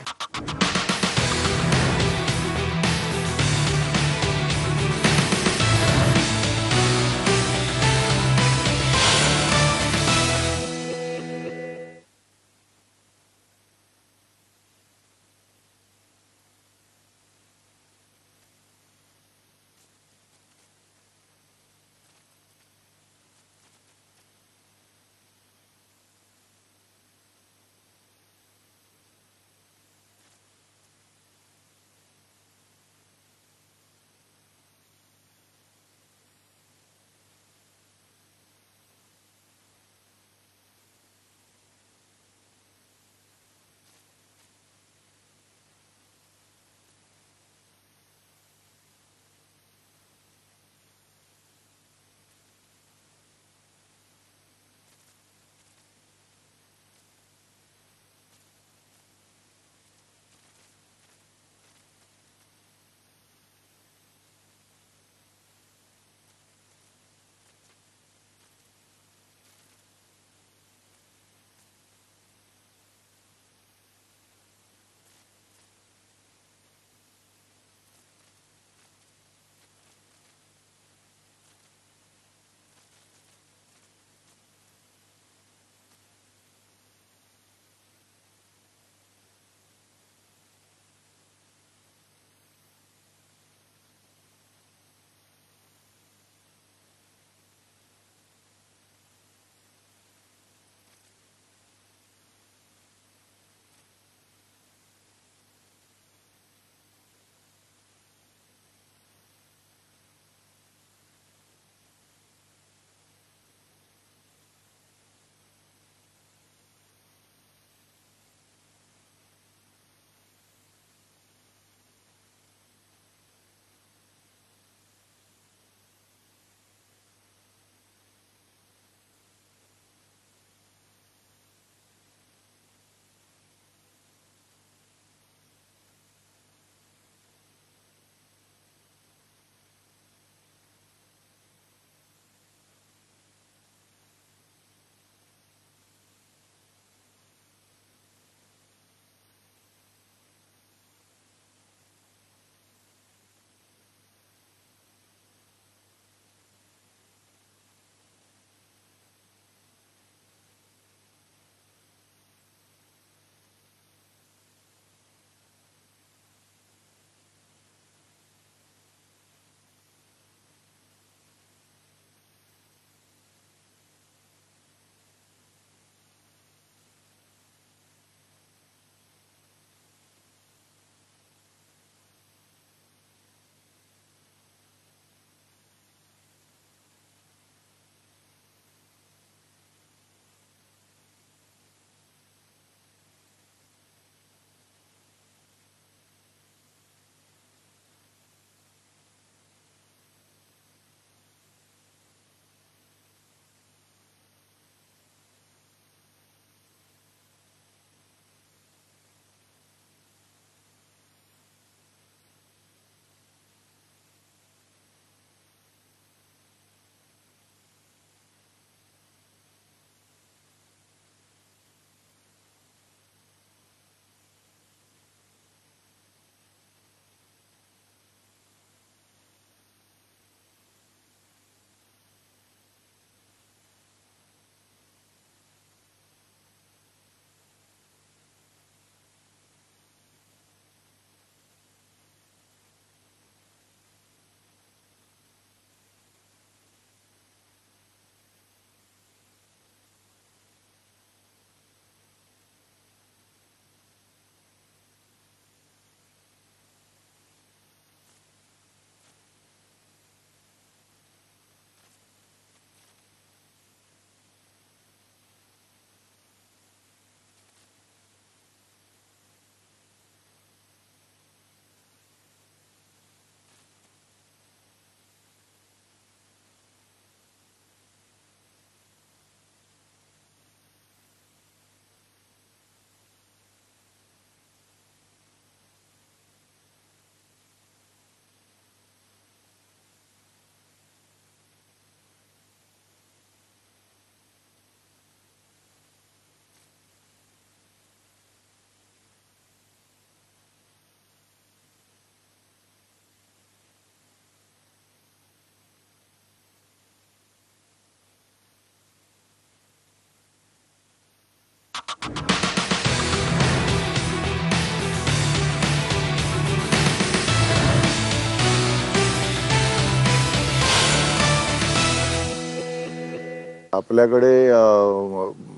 आपल्याकडे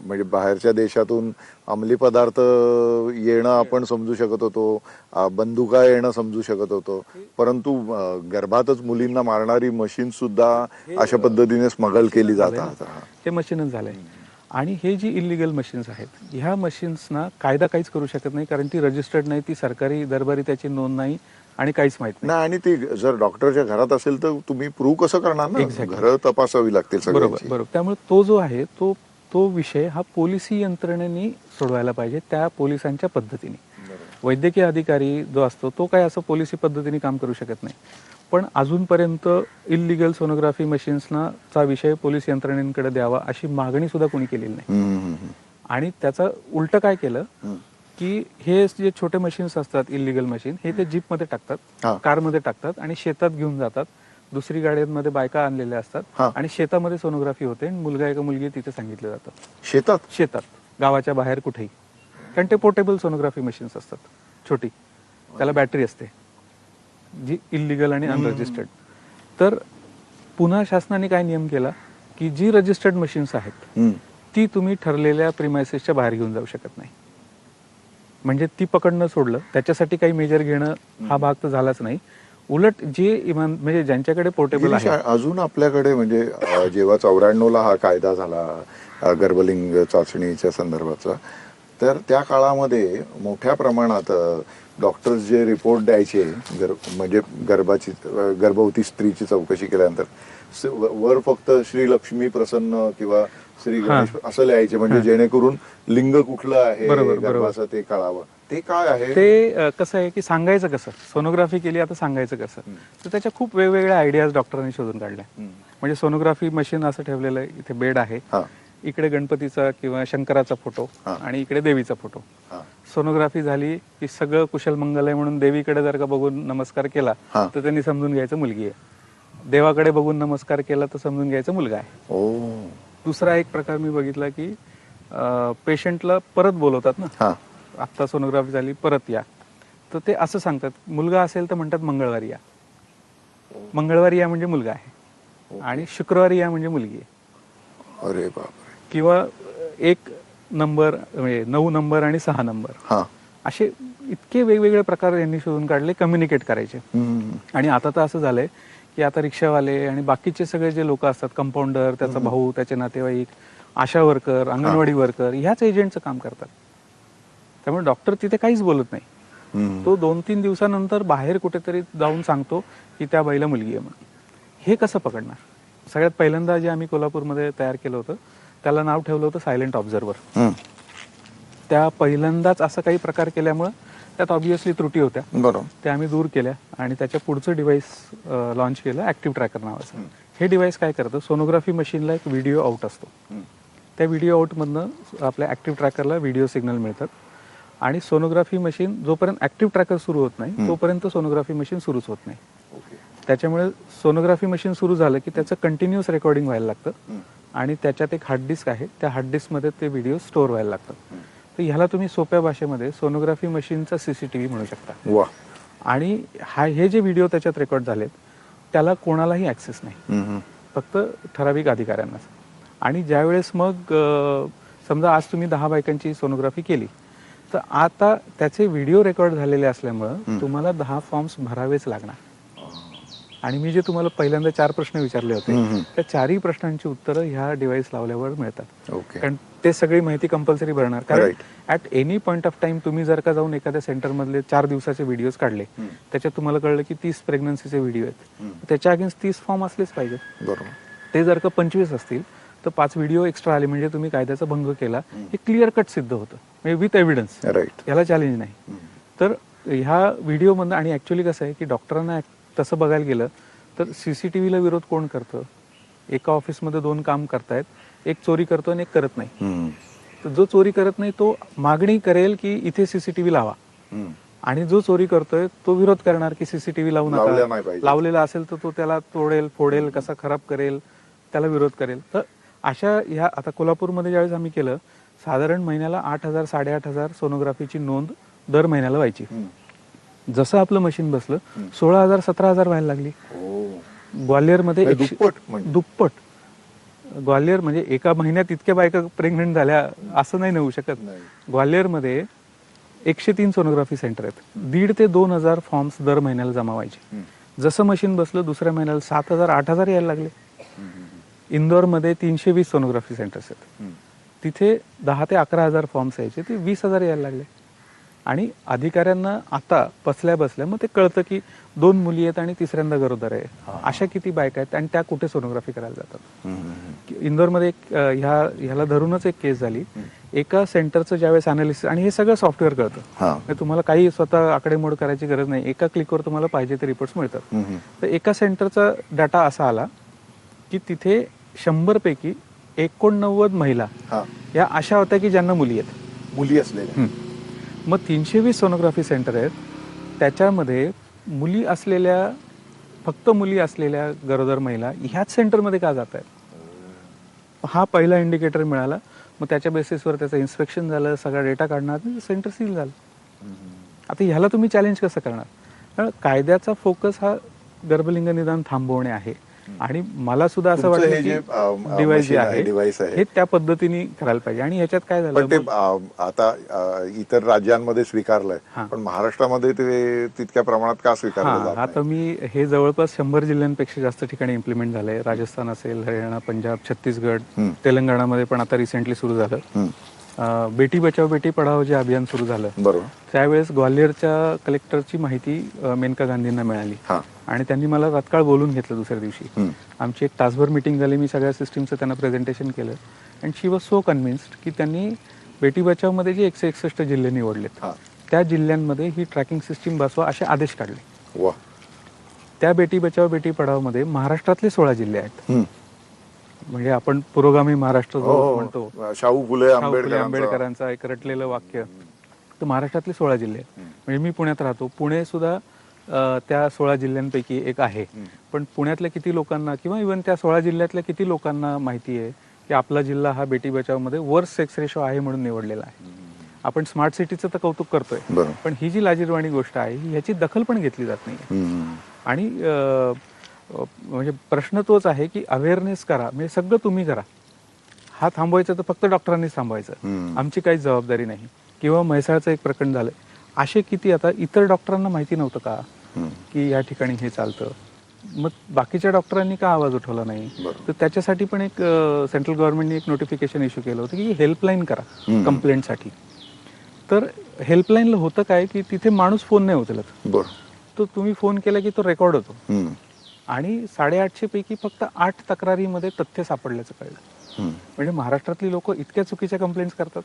म्हणजे बाहेरच्या देशातून अंमली पदार्थ येणं आपण समजू शकत होतो, बंदुका येणं समजू शकत होतो, परंतु गर्भातच मुलींना मारणारी मशीन सुद्धा अशा पद्धतीने स्मगल केली जातात. ते मशीनच झालंय. आणि हे जी इलिगल मशीन्स आहेत, ह्या मशीन्सना कायदा काहीच करू शकत नाही, कारण ती रजिस्टर्ड नाही, ती सरकारी दरबारी त्याची नोंद नाही आणि काहीच माहित नाही. नाही, आणि ती जर डॉक्टरच्या घरात असेल तर तुम्ही प्रूव्ह कसं करणार ना? Exactly. घरं तपासावी लागतील बरोबर सगळ्यांची. बरोबर. त्यामुळे तो जो आहे तो विषय हा पोलिसी यंत्रणेने सोडवायला पाहिजे, त्या पोलिसांच्या पद्धतीने. वैद्यकीय अधिकारी जो असतो तो काय असं पोलिसी पद्धतीने काम करू शकत नाही. पण अजूनपर्यंत इलिगल सोनोग्राफी मशीन्सना चा विषय पोलीस यंत्रणेकडे द्यावा अशी मागणी सुद्धा कोणी केलेली नाही. आणि त्याचा उलट काय केलं की हे जे छोटे मशीन्स असतात इलिगल मशीन, हे ते जीपमध्ये टाकतात, कारमध्ये टाकतात आणि शेतात घेऊन जातात. दुसरी गाड्यांमध्ये बायका आणलेल्या असतात आणि शेतामध्ये सोनोग्राफी होते आणि मुलगा एका मुलगी तिथे सांगितलं जातं. शेतात गावाच्या बाहेर कुठेही, कारण ते पोर्टेबल सोनोग्राफी मशीन्स असतात, छोटी, त्याला बॅटरी असते, जी इलिगल आणि अनरजिस्टर्ड. तर पुन्हा शासनाने काय नियम केला की जी रजिस्टर्ड मशीन्स आहेत ती तुम्ही ठरलेल्या प्रिमायसेसच्या बाहेर घेऊन जाऊ शकत नाही. म्हणजे ती पकडणं सोडलं, त्याच्यासाठी काही मेजर घेणं हा भाग तर झालाच नाही. उलट जे म्हणजे ज्यांच्याकडे पोर्टेबल आहे, अजून आपल्याकडे म्हणजे जेव्हा 94ला हा कायदा झाला गर्भलिंग चाचणीच्या संदर्भाचा, तर त्या काळामध्ये मोठ्या प्रमाणात डॉक्टर्स जे रिपोर्ट द्यायचे म्हणजे गर्भवती स्त्रीची चौकशी केल्यानंतर वर फक्त श्री लक्ष्मी प्रसन्न किंवा श्री गणेश असं लिहायचे, म्हणजे जेणेकरून लिंग कुठलं आहे गर्भाचं ते कळावं. ते काय आहे? ते कसं आहे की सांगायचं कसं, सोनोग्राफी केली आता सांगायचं कसं, तर त्याच्या खूप वेगवेगळ्या आयडियाज डॉक्टरांनी शोधून काढल्या. म्हणजे सोनोग्राफी मशीन असं ठेवलेलं आहे, इथे बेड आहे, इकडे गणपतीचा किंवा शंकराचा फोटो आणि इकडे देवीचा फोटो. सोनोग्राफी झाली की सगळं कुशल मंगल आहे म्हणून देवीकडे जर का बघून नमस्कार केला तर त्यांनी समजून घ्यायचं मुलगी आहे, देवाकडे बघून नमस्कार केला तर समजून घ्यायचं मुलगा आहे. दुसरा एक प्रकार मी बघितला की पेशंटला परत बोलवतात ना, आत्ता सोनोग्राफी झाली परत या, तर ते असं सांगतात, मुलगा असेल तर म्हणतात मंगळवारी या, मंगळवारी या म्हणजे मुलगा आहे आणि शुक्रवारी या म्हणजे मुलगी आहे. अरे बापरे. किंवा 1 नंबर म्हणजे 9 नंबर आणि 6 नंबर, असे इतके वेगवेगळे प्रकार यांनी शोधून काढले कम्युनिकेट करायचे. आणि आता तर असं झालंय की आता रिक्षावाले आणि बाकीचे सगळे जे लोक असतात, कंपाऊंडर, त्याचा भाऊ, त्याचे नातेवाईक, आशा वर्कर, अंगणवाडी वर्कर, ह्याच एजंटचं काम करतात. त्यामुळे डॉक्टर तिथे काहीच बोलत नाही, तो 2-3 दिवसानंतर बाहेर कुठेतरी जाऊन सांगतो की त्या बाईला मुलगी आहे म्हणून. हे कसं पकडणार? सगळ्यात पहिल्यांदा जे आम्ही कोल्हापूरमध्ये तयार केलं होतं त्याला नाव ठेवलं होतं सायलेंट ऑब्झर्वर. त्या पहिल्यांदाच असं काही प्रकार केल्यामुळं त्यात ऑब्व्हियसली त्रुटी होत्या, बरोबर, त्या आम्ही दूर केल्या आणि त्याच्या पुढचं डिव्हाइस लॉन्च केलं, ऍक्टिव्ह ट्रॅकर नावाचं. हे डिव्हाइस काय करतं, सोनोग्राफी मशीनला एक व्हिडिओ आउट असतो, त्या व्हिडिओ आउटमधनं आपल्या ऍक्टिव्ह ट्रॅकरला व्हिडिओ सिग्नल मिळतात आणि सोनोग्राफी मशीन जोपर्यंत ऍक्टिव्ह ट्रॅकर सुरू होत नाही तोपर्यंत सोनोग्राफी मशीन सुरूच होत नाही. त्याच्यामुळे सोनोग्राफी मशीन सुरू झालं की त्याचं कंटिन्युअस रेकॉर्डिंग व्हायला लागतं आणि त्याच्यात एक हार्ड डिस्क आहे, त्या हार्ड डिस्कमध्ये ते व्हिडिओ स्टोअर व्हायला लागतात. तर ह्याला तुम्ही सोप्या भाषेमध्ये सोनोग्राफी मशीनचा CCTV म्हणू शकता. आणि हे जे व्हिडिओ त्याच्यात रेकॉर्ड झालेत त्याला कोणालाही ऍक्सेस नाही, फक्त ठराविक अधिकाऱ्यांनाच. आणि ज्यावेळेस मग समजा आज तुम्ही 10 बायकांची सोनोग्राफी केली तर आता त्याचे व्हिडिओ रेकॉर्ड झालेले असल्यामुळं तुम्हाला 10 फॉर्म्स भरावेच लागणार. आणि मी जे तुम्हाला पहिल्यांदा 4 प्रश्न विचारले होते त्या 4ही प्रश्नांची उत्तरं ह्या डिव्हाइस लावल्यावर मिळतात. कारण ते सगळी माहिती कंपल्सरी भरणार, कारण at any point of time तुम्ही जर का जाऊन एखाद्या सेंटरमधले 4 दिवसाचे व्हिडिओज काढले, त्याच्यात तुम्हाला कळलं की 30 प्रेग्नन्सीचे व्हिडिओ आहेत, त्याच्या अगेन्स्ट 30 फॉर्म असलेच पाहिजे. बरोबर. ते जर का 25 असतील तर 5 व्हिडिओ एक्स्ट्रा आले म्हणजे तुम्ही कायद्याचा भंग केला, हे क्लिअर कट सिद्ध होतं, म्हणजे विथ एव्हिडन्स, याला चॅलेंज नाही. तर ह्या व्हिडिओमधनं, आणि ऍक्च्युअली कसं आहे की डॉक्टरांना तसं बघायला गेलं तर CCTVला विरोध कोण करतं? एका ऑफिसमध्ये 2 काम करतायत, एक चोरी करतो आणि एक करत नाही. तर जो चोरी करत नाही तो मागणी करेल की इथे CCTV लावा, आणि जो चोरी करतोय तो विरोध करणार की CCTV लावू नका, लावलेला असेल तर तो त्याला तोडेल, फोडेल, कसा खराब करेल, त्याला विरोध करेल. तर अशा ह्या आता कोल्हापूरमध्ये ज्यावेळेस आम्ही केलं, साधारण महिन्याला 8,000 8,500 सोनोग्राफीची नोंद दर महिन्याला व्हायची. जसं आपलं मशीन बसलं 16,000 17,000 व्हायला लागली. ग्वाल्हेरमध्ये दुप्पट. ग्वाल्हेर म्हणजे एका महिन्यात इतक्या बायका प्रेग्नेंट झाल्या असं नाही होऊ शकत. नाही. ग्वाल्हेरमध्ये 103 सोनोग्राफी सेंटर आहेत. 1,500 ते 2,000 फॉर्म्स दर महिन्याला जमा व्हायचे. जसं मशीन बसलं दुसऱ्या महिन्याला 7,000 8,000 यायला लागले. इंदोरमध्ये 320 सोनोग्राफी सेंटर्स आहेत. तिथे 10 ते 11,000 फॉर्म्स यायचे, ते 20,000 यायला लागले. आणि अधिकाऱ्यांना आता बसल्या बसल्या मग ते कळतं की 2 मुली आहेत आणि तिसऱ्यांदा गरोदर आहे, अशा किती बायका आहेत आणि त्या कुठे सोनोग्राफी करायला जातात. इंदोरमध्ये एक ह्याला धरूनच एक केस झाली. एका सेंटरचं ज्यावेळेस अनालिसिस, आणि हे सगळं सॉफ्टवेअर कळतं, म्हणजे तुम्हाला काही स्वतः आकडेमोड करायची गरज नाही, एका क्लिकवर तुम्हाला पाहिजे ते रिपोर्ट्स मिळतात. तर एका सेंटरचा डाटा असा आला की तिथे 100 पैकी 89 महिला या अशा होत्या की ज्यांना मुली आहेत, मुली असलेल्या. मग 320 सोनोग्राफी सेंटर आहेत, त्याच्यामध्ये मुली असलेल्या, फक्त मुली असलेल्या गरोदर महिला ह्याच सेंटरमध्ये का जात आहेत, हा पहिला इंडिकेटर मिळाला. मग त्याच्या बेसिसवर त्याचं इन्स्पेक्शन झालं, सगळा डेटा काढणार, सेंटर सील झालं. आता ह्याला तुम्ही चॅलेंज कसं करणार? कारण कायद्याचा फोकस हा गर्भलिंग निदान थांबवणे आहे. आणि मला सुद्धा असं तुमचं वाटतं हे की जे, डिव्हाइस जे device आहे, हे त्या पद्धतीने करायला पाहिजे. आणि ह्याच्यात काय झालं, पण ते आता इतर राज्यांमध्ये स्वीकारलंय, हां. पण महाराष्ट्रामध्ये ते तितक्या प्रमाणात का स्वीकारलं जात आता नाही? मी हे जवळपास 100 जिल्ह्यांपेक्षा जास्त ठिकाणी इम्प्लिमेंट झालंय. राजस्थान असेल, हरियाणा, पंजाब, छत्तीसगड, तेलंगणामध्ये पण आता रिसेंटली सुरू झालं. बेटी बचाव बेटी पढाओ जे अभियान सुरू झालं, बरोबर. त्यावेळेस ग्वाल्हेरच्या कलेक्टरची माहिती मेनका गांधींना मिळाली आणि त्यांनी मला तात्काळ बोलून घेतलं दुसऱ्या दिवशी. आमची एक तासभर मिटिंग झाली, मी सगळ्या सिस्टीमचं त्यांना प्रेझेंटेशन केलं. And she was so convinced की त्यांनी बेटी बचावमध्ये जे 161 जिल्हे निवडलेत, त्या जिल्ह्यांमध्ये ही ट्रॅकिंग सिस्टीम बसवा असे आदेश काढले. वा. त्या बेटी बचाव बेटी पढाओमध्ये महाराष्ट्रातले 16 जिल्हे आहेत. म्हणजे आपण पुरोगामी महाराष्ट्र जो म्हणतो, शाहू फुले आंबेडकरांचा एक रटलेलं वाक्य, तर महाराष्ट्रातले 16 जिल्हे आहेत. म्हणजे मी पुण्यात राहतो, पुणे सुद्धा त्या 16 जिल्ह्यांपैकी एक आहे. पण पुण्यातल्या किती लोकांना किंवा इव्हन त्या 16 जिल्ह्यातल्या किती लोकांना माहिती आहे की आपला जिल्हा हा बेटी बचावमध्ये वर्स्ट सेक्स रेशो आहे म्हणून निवडलेला आहे. आपण स्मार्ट सिटीचं तर कौतुक करतोय, पण ही जी लाजिरवाणी गोष्ट आहे ह्याची दखल पण घेतली जात नाही. आणि म्हणजे प्रश्न तोच आहे की अवेअरनेस करा, म्हणजे सगळं तुम्ही करा. हा थांबवायचं तर फक्त डॉक्टरांनीच थांबवायचं, आमची काहीच जबाबदारी नाही. किंवा म्हैसाळचं एक प्रकरण झालं, असे किती, आता इतर डॉक्टरांना माहिती नव्हतं का की या ठिकाणी हे चालतं, मग बाकीच्या डॉक्टरांनी का आवाज उठवला नाही? तर त्याच्यासाठी पण एक सेंट्रल गव्हर्नमेंटने एक नोटिफिकेशन इश्यू केलं होतं की हेल्पलाईन करा कंप्लेंटसाठी. तर हेल्पलाईनला होतं काय की तिथे माणूस फोन नाही उचलत, तो तुम्ही फोन केला की तो रेकॉर्ड होतो. आणि 850 पैकी फक्त 8 तक्रारीमध्ये तथ्य सापडल्याचं कळलं. म्हणजे महाराष्ट्रातली लोक इतक्या चुकीच्या कंप्लेंट्स करतात.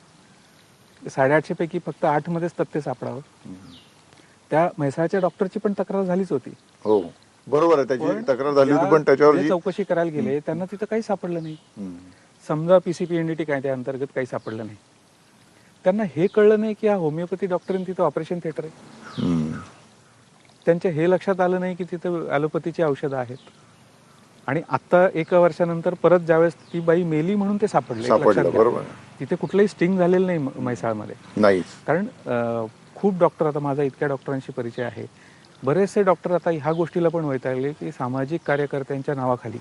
850 पैकी फक्त 8 मध्येच तथ्य सापडावं. त्या म्हैसाळच्या डॉक्टरची पण तक्रार झालीच होती. हो बरोबर आहे, त्याची तक्रार झाली होती, पण त्याच्यावर चौकशी करायला गेले त्यांना तिथं काही सापडलं नाही. समजा PCPNDT कायद्याअंतर्गत काही सापडलं नाही. त्यांना हे कळलं नाही की हा होमिओपॅथी डॉक्टरीन तिथं ऑपरेशन थिएटर आहे. त्यांच्या हे लक्षात आलं नाही की तिथं ॲलोपॅथीची औषधं आहेत. आणि आता 1 वर्षानंतर परत ज्यावेळेस ती बाई मेली म्हणून ते सापडले. बरोबर. तिथे कुठलंही स्टिंग झालेलं नाही म्हैसाळमध्ये नाही. कारण खूप डॉक्टर, आता माझा इतक्या डॉक्टरांशी परिचय आहे, बरेचसे डॉक्टर आता ह्या गोष्टीला पण वैतागले की सामाजिक कार्यकर्त्यांच्या नावाखाली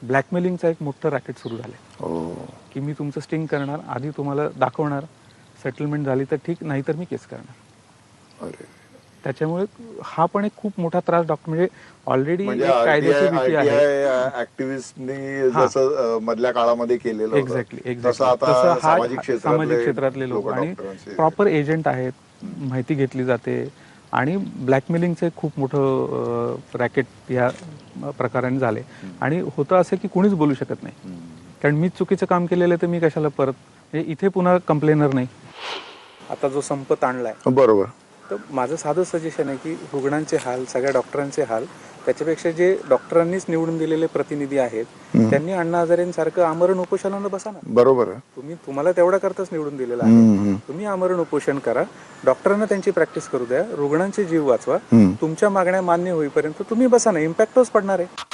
ब्लॅकमेलिंगचा एक मोठं रॅकेट सुरू झालंय. की मी तुमचं स्टिंग करणार, आधी तुम्हाला दाखवणार, सेटलमेंट झाली तर ठीक, नाही तर मी केस करणार. त्याच्यामुळे हा पण एक खूप मोठा त्रास डॉक्टर, म्हणजे ऑलरेडी कायद्याची भीती आहे. ऍक्टिव्हिस्टनी जसं मधल्या काळामध्ये केलेलं एक्झॅक्टली तसं हा सामाजिक क्षेत्रातले लोक आणि प्रॉपर एजंट आहेत, माहिती घेतली जाते. आणि ब्लॅकमेलिंगचं एक खूप मोठं रॅकेट या प्रकाराने झाले. आणि होतं असं की कुणीच बोलू शकत नाही, कारण मीच चुकीचं काम केलेलं आहे तर मी कशाला परत, म्हणजे इथे पुन्हा कंप्लेनर नाही. आता जो संप ताणलाय, बरोबर, तर माझं साधं सजेशन आहे की रुग्णांचे हाल, सगळ्या डॉक्टरांचे हाल, त्याच्यापेक्षा जे डॉक्टरांनीच निवडून दिलेले प्रतिनिधी आहेत त्यांनी अण्णा हजारेंसारखं आमरण उपोषणाला बसा ना. बरोबर, तुम्हाला तेवढा करताच निवडून दिलेला आहे, तुम्ही आमरण उपोषण करा, डॉक्टरांना त्यांची प्रॅक्टिस करू द्या, रुग्णांचे जीव वाचवा, तुमच्या मागण्या मान्य होईपर्यंत तुम्ही बसा ना, इम्पॅक्ट तोच पडणार आहे.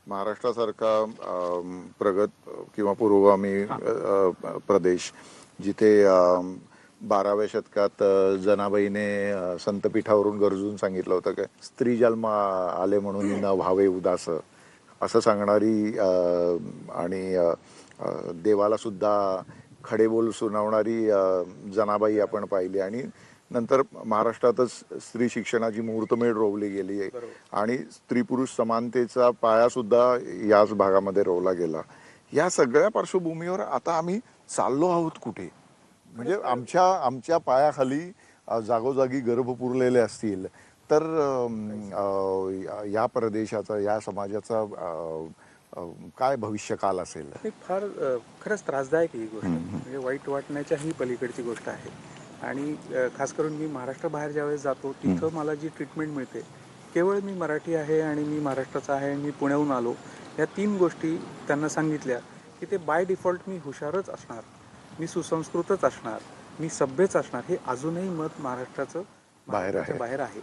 महाराष्ट्रासारखा प्रगत किंवा पुरोगामी प्रदेश जिथे 12व्या शतकात जनाबाईने संतपीठावरून गरजून सांगितलं होतं की स्त्री जन्म आले म्हणून न व्हावे उदास असं सांगणारी आणि देवाला सुद्धा खडेबोल सुनावणारी जनाबाई आपण पाहिली. आणि नंतर महाराष्ट्रातच स्त्री शिक्षणाची मुहूर्तमेढ रोवली गेली आहे आणि स्त्री पुरुष समानतेचा पाया सुद्धा याच भागामध्ये रोवला गेला. या सगळ्या पार्श्वभूमीवर आता आम्ही चाललो आहोत कुठे? म्हणजे आमच्या पायाखाली जागोजागी गर्भ पुरलेले असतील तर या प्रदेशाचा या समाजाचा काय भविष्यकाल असेल? हे फार खरंच त्रासदायक ही गोष्ट म्हणजे वाईट वाटण्याच्याही पलीकडची गोष्ट आहे. आणि खास करून मी महाराष्ट्र बाहेर ज्यावेळेस जातो तिथं मला जी ट्रीटमेंट मिळते केवळ मी मराठी आहे आणि मी महाराष्ट्राचा आहे आणि मी पुण्याहून आलो या 3 गोष्टी त्यांना सांगितल्या की ते बाय डिफॉल्ट मी हुशारच असणार, मी सुसंस्कृतच असणार, मी सभ्यच असणार. हे अजूनही मत महाराष्ट्राचं बाहेर आहे.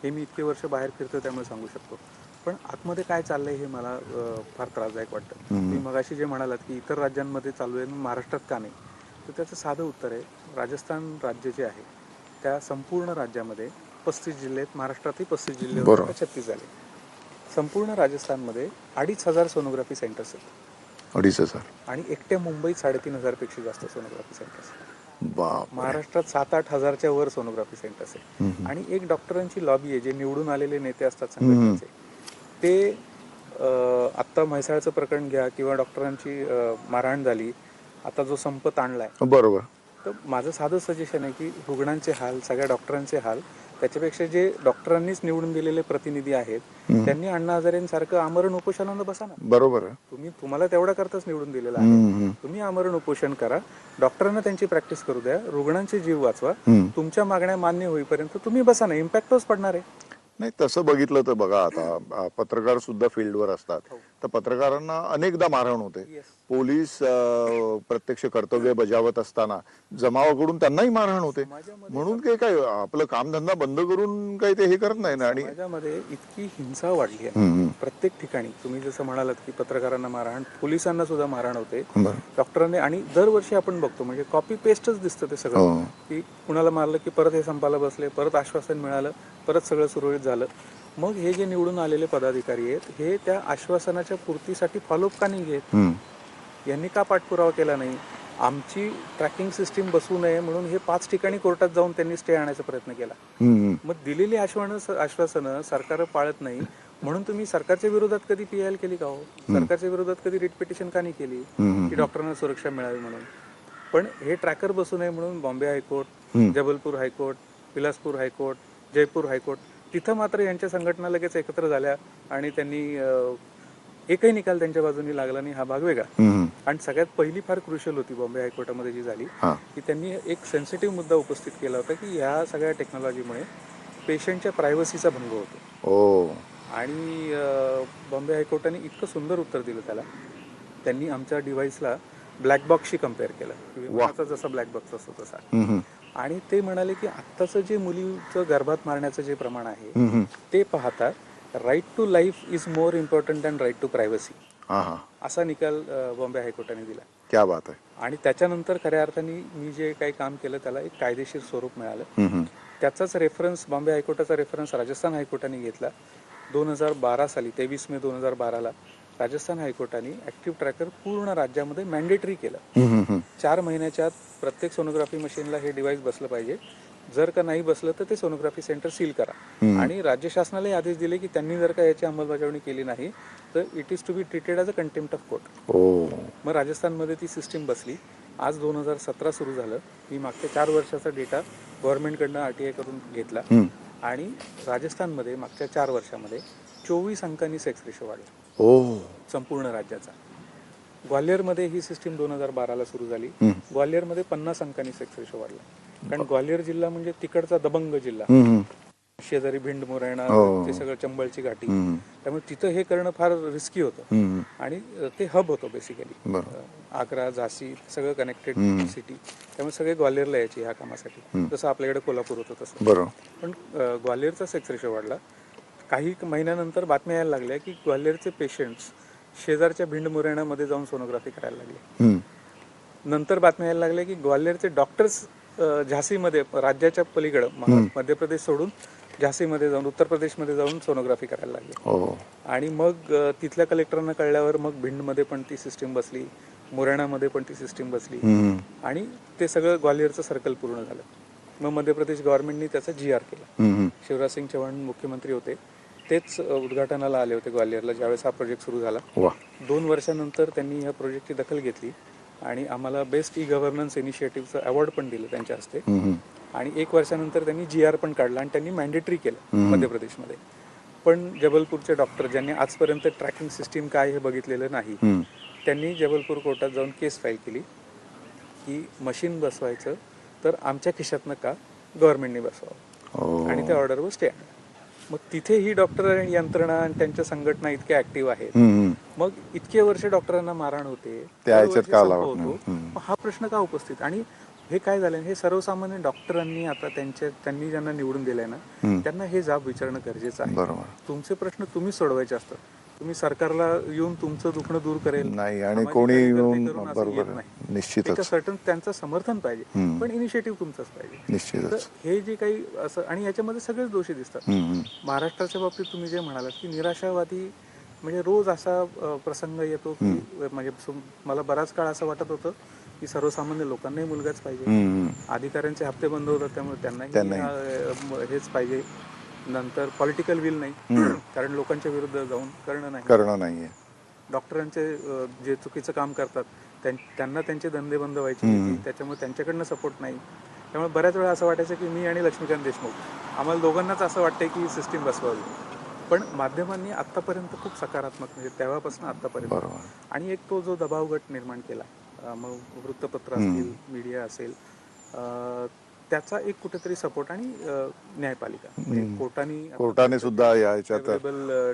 हे मी इतके वर्ष बाहेर फिरतो त्यामुळे सांगू शकतो. पण आतमध्ये काय चाललंय हे मला फार त्रासदायक वाटतं. मी मगाशी जे म्हणालात की इतर राज्यांमध्ये चालू आहे महाराष्ट्रात का नाही, तर त्याचं साधं उत्तर आहे राजस्थान राज्य जे आहे त्या संपूर्ण राज्यामध्ये 35 जिल्हे आहेत. महाराष्ट्रातही 35 जिल्हे होते, 36 झाले. संपूर्ण राजस्थानमध्ये 2,500 सोनोग्राफी सेंटर्स आहेत. 2,500 आणि एकट्या मुंबईत 3,500 पेक्षा जास्त सोनोग्राफी सेंटर्स आहेत. बाप. महाराष्ट्रात 7-8 हजारच्या वर सोनोग्राफी सेंटर्स आहेत. आणि एक डॉक्टरांची लॉबी आहे जे निवडून आलेले नेते असतात संघटनेचे ते आत्ता म्हैसाळचं प्रकरण घ्या किंवा डॉक्टरांची मारहाण झाली, आता जो संप ताणलाय, बरोबर. तर माझं साधं सजेशन आहे की रुग्णांचे हाल, सगळ्या डॉक्टरांचे हाल, त्याच्यापेक्षा जे डॉक्टरांनीच निवडून दिलेले प्रतिनिधी आहेत त्यांनी अण्णा हजारेंसारखं आमरण उपोषणाला बसा ना. बरोबर. तुम्हाला तेवढा करताच निवडून दिलेला आहे. तुम्ही आमरण उपोषण करा, डॉक्टरांना त्यांची प्रॅक्टिस करू द्या, रुग्णांचे जीव वाचवा, तुमच्या मागण्या मान्य होईपर्यंत तुम्ही बसा ना. इम्पॅक्ट तोच पडणार आहे. नाही तसं बघितलं तर बघा आता पत्रकार सुद्धा फील्डवर असतात तर पत्रकारांना अनेकदा मारहाण होते. पोलीस प्रत्यक्ष कर्तव्य बजावत असताना जमावाकडून त्यांनाही मारहाण होते. म्हणून काय आपलं कामधंदा बंद करून काही ते हे करत नाही ना. आणि समाजामध्ये इतकी हिंसा वाढली आहे प्रत्येक ठिकाणी. तुम्ही जसं म्हणालात की पत्रकारांना मारहाण, पोलिसांना सुद्धा मारहाण होते, डॉक्टरांनी. आणि दरवर्षी आपण बघतो म्हणजे कॉपी पेस्टच दिसतं ते सगळं की कुणाला मारलं की परत हे संपाला बसले, परत आश्वासन मिळालं, परत सगळं सुरळीत झालं. मग हे जे निवडून आलेले पदाधिकारी आहेत हे त्या आश्वासनाच्या पूर्तीसाठी फॉलोअप का नाही घेत? यांनी का पाठपुरावा केला नाही? आमची ट्रॅकिंग सिस्टीम बसवू नये म्हणून हे 5 ठिकाणी कोर्टात जाऊन त्यांनी स्टे आणायचा प्रयत्न केला. मग दिलेली आश्वासनं सरकार पाळत नाही म्हणून तुम्ही सरकारच्या विरोधात कधी PIL केली का हो? सरकारच्या विरोधात कधी रिट पिटिशन का नाही केली की डॉक्टरांना सुरक्षा मिळावी म्हणून? पण हे ट्रॅकर बसू नये म्हणून Bombay high court, Jabalpur high court, Bilaspur high court, Jaipur high court, तिथं मात्र यांच्या संघटना लगेच एकत्र झाल्या आणि त्यांनी एकही निकाल त्यांच्या बाजूने लागला नाही. हा भाग वेगळा. आणि सगळ्यात पहिली फार क्रुशियल होती बॉम्बे हायकोर्टामध्ये जी झाली की त्यांनी एक सेन्सिटिव्ह मुद्दा उपस्थित केला होता की ह्या सगळ्या टेक्नॉलॉजीमुळे पेशंटच्या प्रायव्हसीचा भंग होतो. आणि बॉम्बे हायकोर्टाने इतकं सुंदर उत्तर दिलं त्याला. त्यांनी आमच्या डिव्हाइसला ब्लॅक बॉक्सशी कम्पेअर केलं, विमानाचा जसा ब्लॅक बॉक्स असतो तसा. आणि ते म्हणाले की आत्ताचं जे मुलीचं गर्भात मारण्याचं जे प्रमाण आहे ते पाहता right to life is more important than right to privacy असा निकाल बॉम्बे हायकोर्टाने दिला. क्या बात आहे. आणि त्याच्यानंतर खऱ्या अर्थाने मी जे काही काम केलं त्याला एक कायदेशीर स्वरूप मिळालं. त्याचाच रेफरन्स बॉम्बे हायकोर्टाचा रेफरन्स राजस्थान हायकोर्टाने घेतला. 2012 साली 23 मे 2012ला राजस्थान हायकोर्टाने ऍक्टिव्ह ट्रॅकर पूर्ण राज्यामध्ये मॅन्डेटरी केलं. 4 महिन्याच्या आत प्रत्येक सोनोग्राफी मशीनला हे डिव्हाइस बसलं पाहिजे. जर का नाही बसलं तर ते सोनोग्राफी सेंटर सील करा. आणि राज्य शासनालाही आदेश दिले की त्यांनी जर का याची अंमलबजावणी केली नाही तर it is to be treated as a contempt of court. मग राजस्थानमध्ये ती सिस्टीम बसली. आज 2017 सुरू झालं. मी मागच्या 4 वर्षाचा डेटा गव्हर्नमेंटकडनं RTI करून घेतला आणि राजस्थानमध्ये मागच्या 4 वर्षामध्ये 24 अंकांनी सेक्स रेशो वाढला संपूर्ण राज्याचा. ग्वाल्हेरमध्ये ही सिस्टीम 2012ला सुरू झाली. ग्वाल्हेरमध्ये 50 अंकांनी सेक्स रेशो वाढला. कारण ग्वाल्हेर जिल्हा म्हणजे तिकडचा दबंग जिल्हा. शेजारी भिंड मुरैणा हो. ते सगळं चंबळची घाटी, हम्म. त्यामुळे तिथं हे करणं फार रिस्की होतं. हम्म. आणि ते हब होतं बेसिकली. बरोबर. आग्रा, झाशी सगळं कनेक्टेड हम्म. सिटी, त्यामुळे सगळे ग्वाल्हेरला यायचे ह्या कामासाठी, जसं आपल्याकडे कोल्हापूर होतं तसं. बरोबर. पण ग्वाल्हेरचा सेक्स रेशो वाढला. काही महिन्यानंतर बातम्या यायला लागल्या की ग्वाल्हेरचे पेशंट्स शेजारच्या भिंड मुरैणामध्ये जाऊन सोनोग्राफी करायला लागले. हम्म. नंतर बातम्या यायला लागल्या की ग्वाल्हेरचे डॉक्टर्स झाशीमध्ये, राज्याच्या पलीकडं मध्य प्रदेश सोडून झाशीमध्ये जाऊन, उत्तर प्रदेशमध्ये जाऊन सोनोग्राफी करायला लागले. हो. आणि मग तिथल्या कलेक्टरांना कळल्यावर मग भिंडमध्ये पण ती सिस्टीम बसली, मुरैणामध्ये पण ती सिस्टीम बसली, हम्म. आणि ते सगळं ग्वाल्हेरचं सर्कल पूर्ण झालं. मग मध्य प्रदेश गव्हर्नमेंटनी त्याचा GR केला. हम्म. शिवराज सिंग चौहान मुख्यमंत्री होते, तेच उद्घाटनाला आले होते ग्वाल्हेरला ज्यावेळेस हा प्रोजेक्ट सुरू झाला. वा. 2 वर्षानंतर त्यांनी या प्रोजेक्टची दखल घेतली आणि आम्हाला बेस्ट गव्हर्नन्स इनिशिएटिव्हचं अवॉर्ड पण दिलं त्यांच्या हस्ते. हम्म. आणि 1 वर्षानंतर त्यांनी GR पण काढला आणि त्यांनी मॅन्डेटरी केलं मध्य प्रदेशमध्ये. पण जबलपूरचे डॉक्टर ज्यांनी आजपर्यंत ट्रॅकिंग सिस्टीम काय हे बघितलेलं नाही, हम्म. त्यांनी जबलपूर कोर्टात जाऊन केस फाईल केली की मशीन बसवायचं तर आमच्या खिशातनं का, गव्हर्नमेंटने बसवावं. हो. आणि त्या ऑर्डरवर स्टे आणला. मग तिथे ही डॉक्टर यंत्रणा आणि त्यांच्या संघटना इतक्या ऍक्टिव्ह आहेत. हम्म. मग इतके वर्ष डॉक्टरांना मारहाण होते, त्या ह्याच्यात दरवर्षी का संप लावत होतो. नाही? हम्म. मग हा प्रश्न का उपस्थित? आणि हे काय झालं, हे सर्वसामान्य डॉक्टरांनी आता त्यांनी ज्यांना निवडून दिलंय ना, त्यांना हे जाब विचारणं गरजेचं आहे. बरोबर. तुमचे प्रश्न तुम्ही सोडवायचे असतात. तुम्ही सरकारला येऊन तुमचं दुखणं दूर करेल नाही, आणि सामाजिक कोणी कार्यकर्ते येऊन, करून असं बरोबर येत आहे. नाही. निश्चितच. एका सर्टन त्यांचं समर्थन पाहिजे, हम्म. पण इनिशिएटिव्ह तुमचाच पाहिजे. निश्चितच. तर हे जे काही असं, आणि याच्यामध्ये सगळेच दोषी दिसतात. हम्म. महाराष्ट्राच्या बाबतीत तुम्ही जे म्हणालात की निराशावादी, म्हणजे रोज असा प्रसंग येतो की म्हणजे मला बराच काळ असं वाटत होतं की सर्वसामान्य लोकांनाही मुलगाच पाहिजे, हम्म. अधिकाऱ्यांचे हप्ते बंद होतात त्यामुळे त्यांनाही हेच पाहिजे. नंतर पॉलिटिकल विल नाही, कारण लोकांच्या विरुद्ध जाऊन करणं नाहीये. डॉक्टरांचे जे चुकीचं काम करतात त्यांना त्यांचे धंदे बंद व्हायची भीती, त्याच्यामुळे त्यांच्याकडनं सपोर्ट नाही. त्यामुळे बऱ्याच वेळा असं वाटायचं की मी आणि लक्ष्मीकांत देशमुख आम्हाला दोघांनाच असं वाटतंय की सिस्टीम बसवावी. पण माध्यमांनी आत्तापर्यंत खूप सकारात्मक, म्हणजे तेव्हापासून आत्तापर्यंत, बरोबर. आणि एक तो जो दबाव गट निर्माण केला, मग वृत्तपत्र असतील, मीडिया असेल, त्याचा एक कुठेतरी सपोर्ट, आणि न्यायपालिका म्हणजे कोर्टाने सुद्धा याच्यात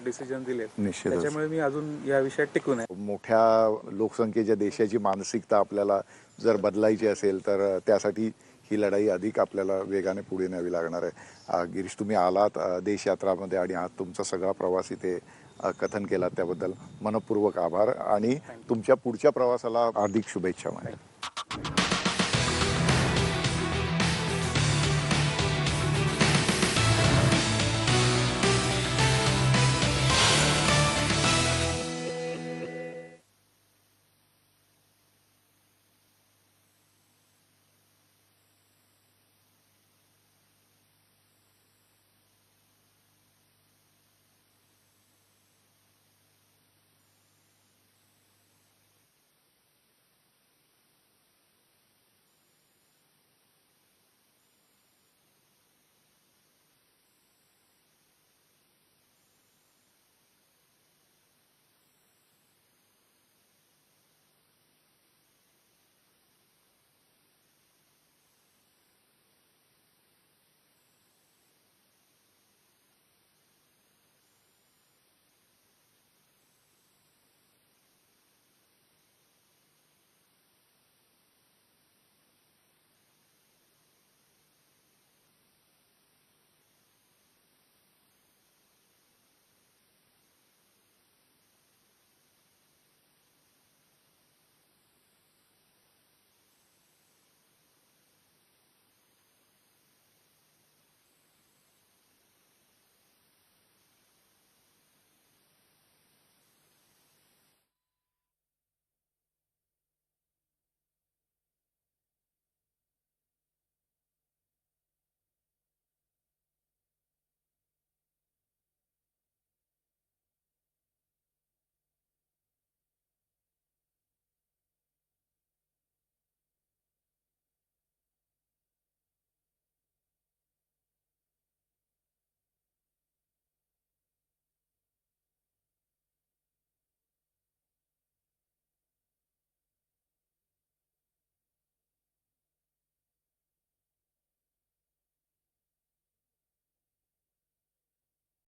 डिसिजन दिले, निश्चितच. त्याच्यामुळे मी अजून या विषयात टिकून आहे. मोठ्या लोकसंख्येच्या देशाची मानसिकता आपल्याला जर बदलायची असेल तर त्यासाठी ही लढाई अधिक आपल्याला वेगाने पुढे न्यावी लागणार आहे. गिरीश, तुम्ही आलात देशयात्रामध्ये आणि आज तुमचा सगळा प्रवास इथे कथन केला त्याबद्दल मनपूर्वक आभार, आणि तुमच्या पुढच्या प्रवासाला हार्दिक शुभेच्छा.